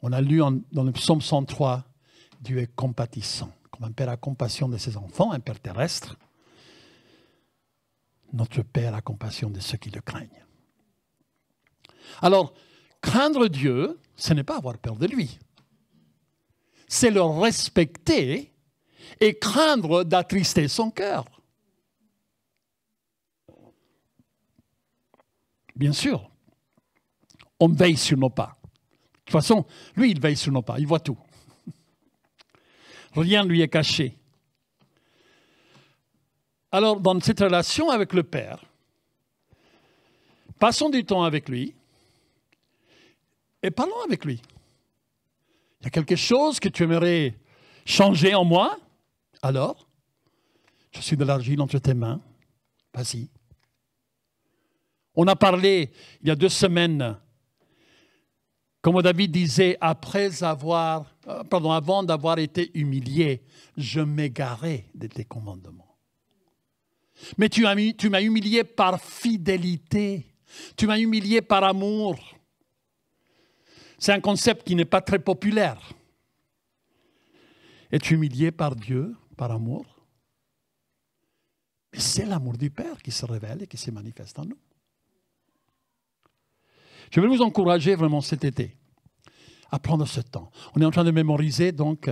On a lu dans le psaume 103, Dieu est compatissant. Comme un père a compassion de ses enfants, un père terrestre, notre Père a compassion de ceux qui le craignent. Alors, craindre Dieu, ce n'est pas avoir peur de lui. C'est le respecter et craindre d'attrister son cœur. Bien sûr, on veille sur nos pas. De toute façon, lui, il veille sur nos pas, il voit tout. Rien ne lui est caché. Alors, dans cette relation avec le Père, passons du temps avec lui et parlons avec lui. Il y a quelque chose que tu aimerais changer en moi? Alors, je suis de l'argile entre tes mains. Vas-y. On a parlé il y a 2 semaines, comme David disait, avant d'avoir été humilié, je m'égarais de tes commandements. Mais tu m'as humilié par fidélité. Tu m'as humilié par amour. C'est un concept qui n'est pas très populaire. Es-tu humilié par Dieu, par amour? Mais c'est l'amour du Père qui se révèle et qui se manifeste en nous. Je vais vous encourager vraiment cet été à prendre ce temps. On est en train de mémoriser donc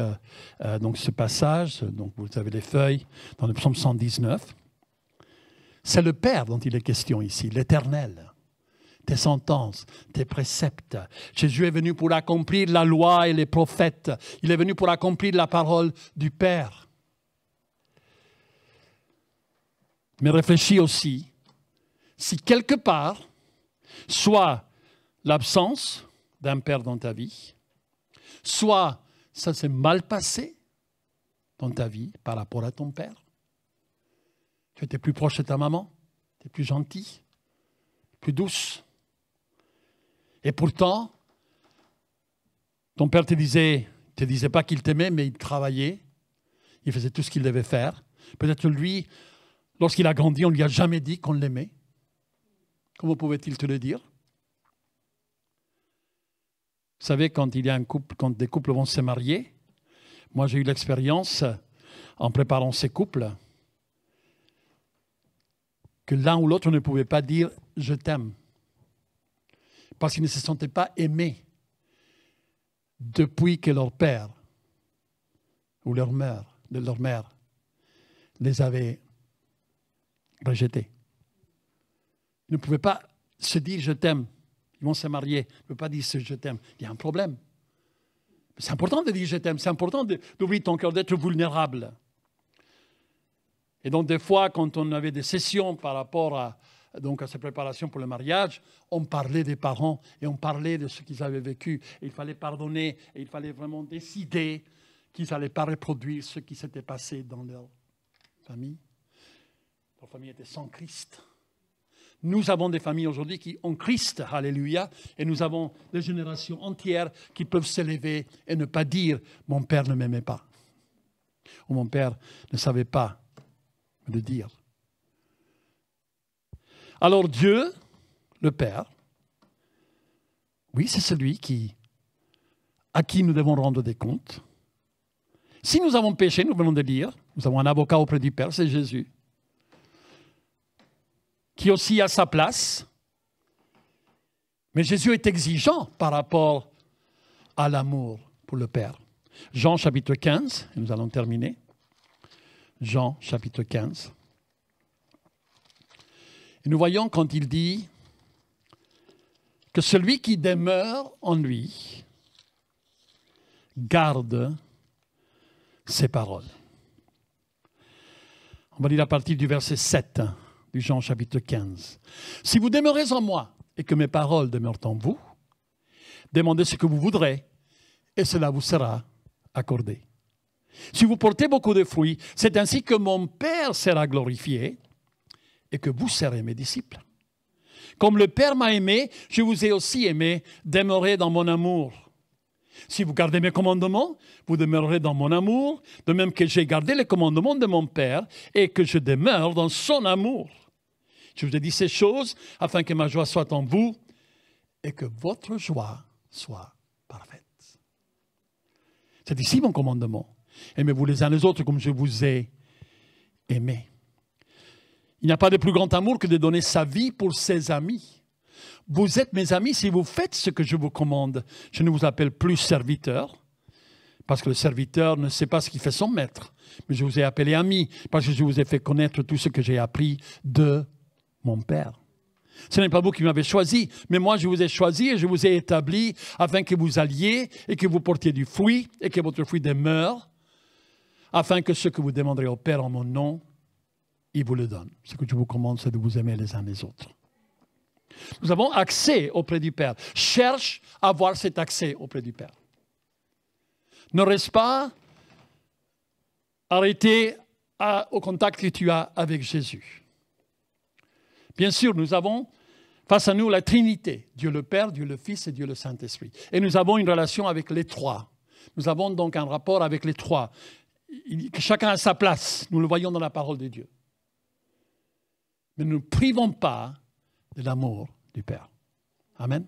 ce passage. Donc vous avez les feuilles dans le psaume 119. C'est le Père dont il est question ici, l'Éternel. Tes sentences, tes préceptes. Jésus est venu pour accomplir la loi et les prophètes. Il est venu pour accomplir la parole du Père. Mais réfléchis aussi, si quelque part, soit l'absence d'un Père dans ta vie, soit ça s'est mal passé dans ta vie par rapport à ton Père. Tu étais plus proche de ta maman, tu es plus gentil, plus douce. Et pourtant, ton père te disait pas qu'il t'aimait, mais il travaillait. Il faisait tout ce qu'il devait faire. Peut-être lui, lorsqu'il a grandi, on ne lui a jamais dit qu'on l'aimait. Comment pouvait-il te le dire? Vous savez, quand des couples vont se marier, moi j'ai eu l'expérience, en préparant ces couples, que l'un ou l'autre ne pouvait pas dire « je t'aime ». Parce qu'ils ne se sentaient pas aimés depuis que leur père ou leur mère les avait rejetés. Ils ne pouvaient pas se dire « je t'aime ». Ils vont se marier. Ils ne peuvent pas dire « je t'aime ». Il y a un problème. C'est important de dire « je t'aime ». C'est important d'ouvrir ton cœur, d'être vulnérable. Et donc, des fois, quand on avait des sessions par rapport à ces préparations pour le mariage, on parlait des parents et on parlait de ce qu'ils avaient vécu. Et il fallait pardonner et il fallait vraiment décider qu'ils n'allaient pas reproduire ce qui s'était passé dans leur famille. Leur famille était sans Christ. Nous avons des familles aujourd'hui qui ont Christ, alléluia, et nous avons des générations entières qui peuvent s'élever et ne pas dire « mon père ne m'aimait pas » ou « mon père ne savait pas me dire ». Alors Dieu, le Père, oui, c'est celui à qui nous devons rendre des comptes. Si nous avons péché, nous venons de dire, nous avons un avocat auprès du Père, c'est Jésus, qui aussi a sa place. Mais Jésus est exigeant par rapport à l'amour pour le Père. Jean chapitre 15, et nous allons terminer. Jean chapitre 15. Et nous voyons quand il dit que celui qui demeure en lui garde ses paroles. On va lire à partir du verset 7 du Jean chapitre 15. Si vous demeurez en moi et que mes paroles demeurent en vous, demandez ce que vous voudrez et cela vous sera accordé. Si vous portez beaucoup de fruits, c'est ainsi que mon Père sera glorifié et que vous serez mes disciples. Comme le Père m'a aimé, je vous ai aussi aimé, demeurez dans mon amour. Si vous gardez mes commandements, vous demeurerez dans mon amour, de même que j'ai gardé les commandements de mon Père et que je demeure dans son amour. Je vous ai dit ces choses afin que ma joie soit en vous et que votre joie soit parfaite. C'est ici mon commandement. Aimez-vous les uns les autres comme je vous ai aimés. Il n'y a pas de plus grand amour que de donner sa vie pour ses amis. Vous êtes mes amis si vous faites ce que je vous commande. Je ne vous appelle plus serviteur, parce que le serviteur ne sait pas ce qu'il fait son maître. Mais je vous ai appelé ami, parce que je vous ai fait connaître tout ce que j'ai appris de mon Père. Ce n'est pas vous qui m'avez choisi, mais moi je vous ai choisi et je vous ai établi afin que vous alliez et que vous portiez du fruit et que votre fruit demeure, afin que ce que vous demanderez au Père en mon nom, il vous le donne. Ce que je vous commande, c'est de vous aimer les uns les autres. Nous avons accès auprès du Père. Cherche à avoir cet accès auprès du Père. Ne reste pas arrêté au contact que tu as avec Jésus. Bien sûr, nous avons face à nous la Trinité, Dieu le Père, Dieu le Fils et Dieu le Saint-Esprit. Et nous avons une relation avec les trois. Nous avons donc un rapport avec les trois. Chacun a sa place. Nous le voyons dans la parole de Dieu. Mais ne nous privons pas de l'amour du Père. Amen.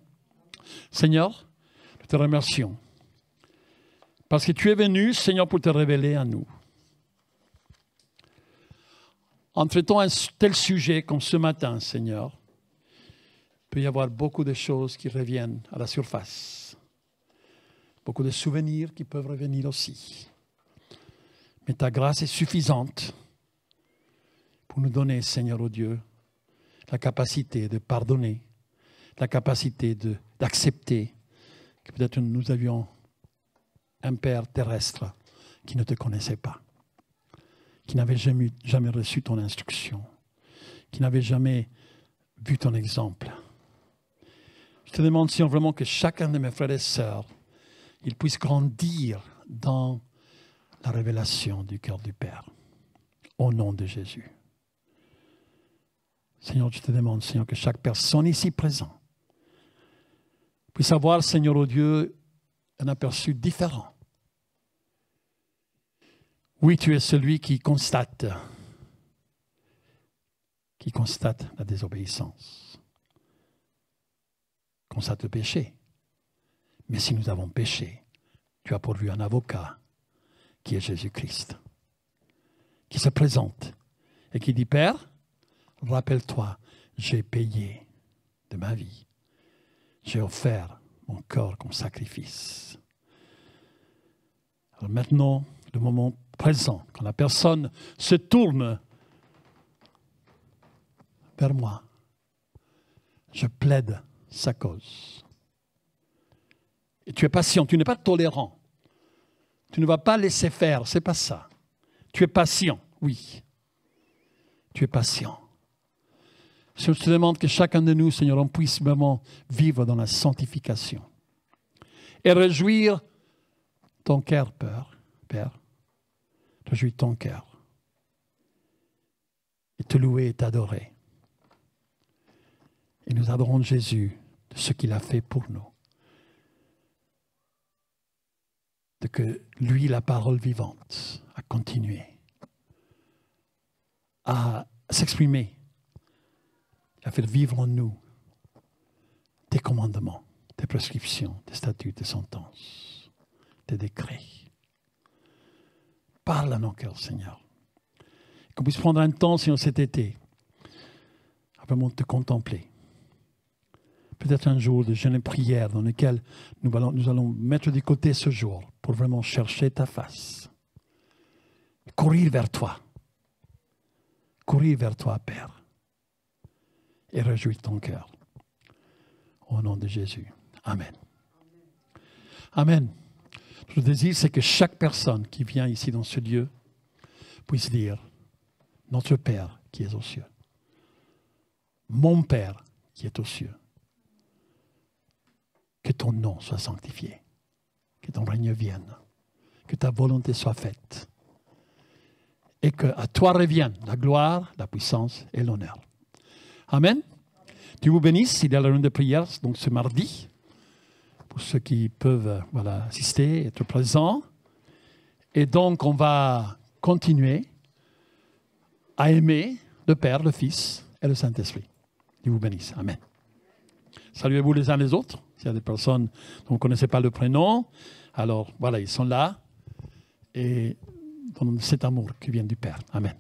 Seigneur, nous te remercions. Parce que tu es venu, Seigneur, pour te révéler à nous. En traitant un tel sujet comme ce matin, Seigneur, il peut y avoir beaucoup de choses qui reviennent à la surface. Beaucoup de souvenirs qui peuvent revenir aussi. Mais ta grâce est suffisante pour nous donner, Seigneur, oh Dieu, la capacité de pardonner, la capacité d'accepter que peut-être nous avions un Père terrestre qui ne te connaissait pas, qui n'avait jamais reçu ton instruction, qui n'avait jamais vu ton exemple. Je te demande, Seigneur, vraiment que chacun de mes frères et sœurs, il puisse grandir dans la révélation du cœur du Père, au nom de Jésus. Seigneur, je te demande, Seigneur, que chaque personne ici présente puisse avoir, Seigneur, oh Dieu, un aperçu différent. Oui, tu es celui qui constate la désobéissance, constate le péché. Mais si nous avons péché, tu as pourvu un avocat qui est Jésus-Christ, qui se présente et qui dit, Père, rappelle-toi, j'ai payé de ma vie. J'ai offert mon corps comme sacrifice. Alors maintenant, le moment présent, quand la personne se tourne vers moi, Je plaide sa cause. Et tu es patient, tu n'es pas tolérant. Tu ne vas pas laisser faire, ce n'est pas ça. Tu es patient, oui. Tu es patient. Je te demande que chacun de nous, Seigneur, on puisse vraiment vivre dans la sanctification. Et réjouir ton cœur, Père. Réjouir ton cœur. Et te louer et t'adorer. Et nous adorons Jésus de ce qu'il a fait pour nous. De que lui, la parole vivante, a continué à s'exprimer. Il a fait vivre en nous tes commandements, tes prescriptions, tes statuts, tes sentences, tes décrets. Parle à nos cœurs, Seigneur. Qu'on puisse prendre un temps, Seigneur, cet été, à vraiment te contempler. Peut-être un jour de jeûne et prière dans lequel nous allons mettre de côté ce jour pour vraiment chercher ta face. Courir vers toi. Courir vers toi, Père. Et réjouir ton cœur. Au nom de Jésus. Amen. Amen. Le désir, c'est que chaque personne qui vient ici dans ce lieu puisse dire « Notre Père qui est aux cieux. Mon Père qui est aux cieux. Que ton nom soit sanctifié. Que ton règne vienne. Que ta volonté soit faite. Et qu'à toi revienne la gloire, la puissance et l'honneur. » Amen. Dieu vous bénisse. Il y a la réunion de prière donc ce mardi. Pour ceux qui peuvent assister, être présents. Et donc on va continuer à aimer le Père, le Fils et le Saint-Esprit. Dieu vous bénisse. Amen. Saluez-vous les uns les autres. S'il y a des personnes dont vous ne connaissez pas le prénom, alors voilà, ils sont là. Et dans cet amour qui vient du Père. Amen.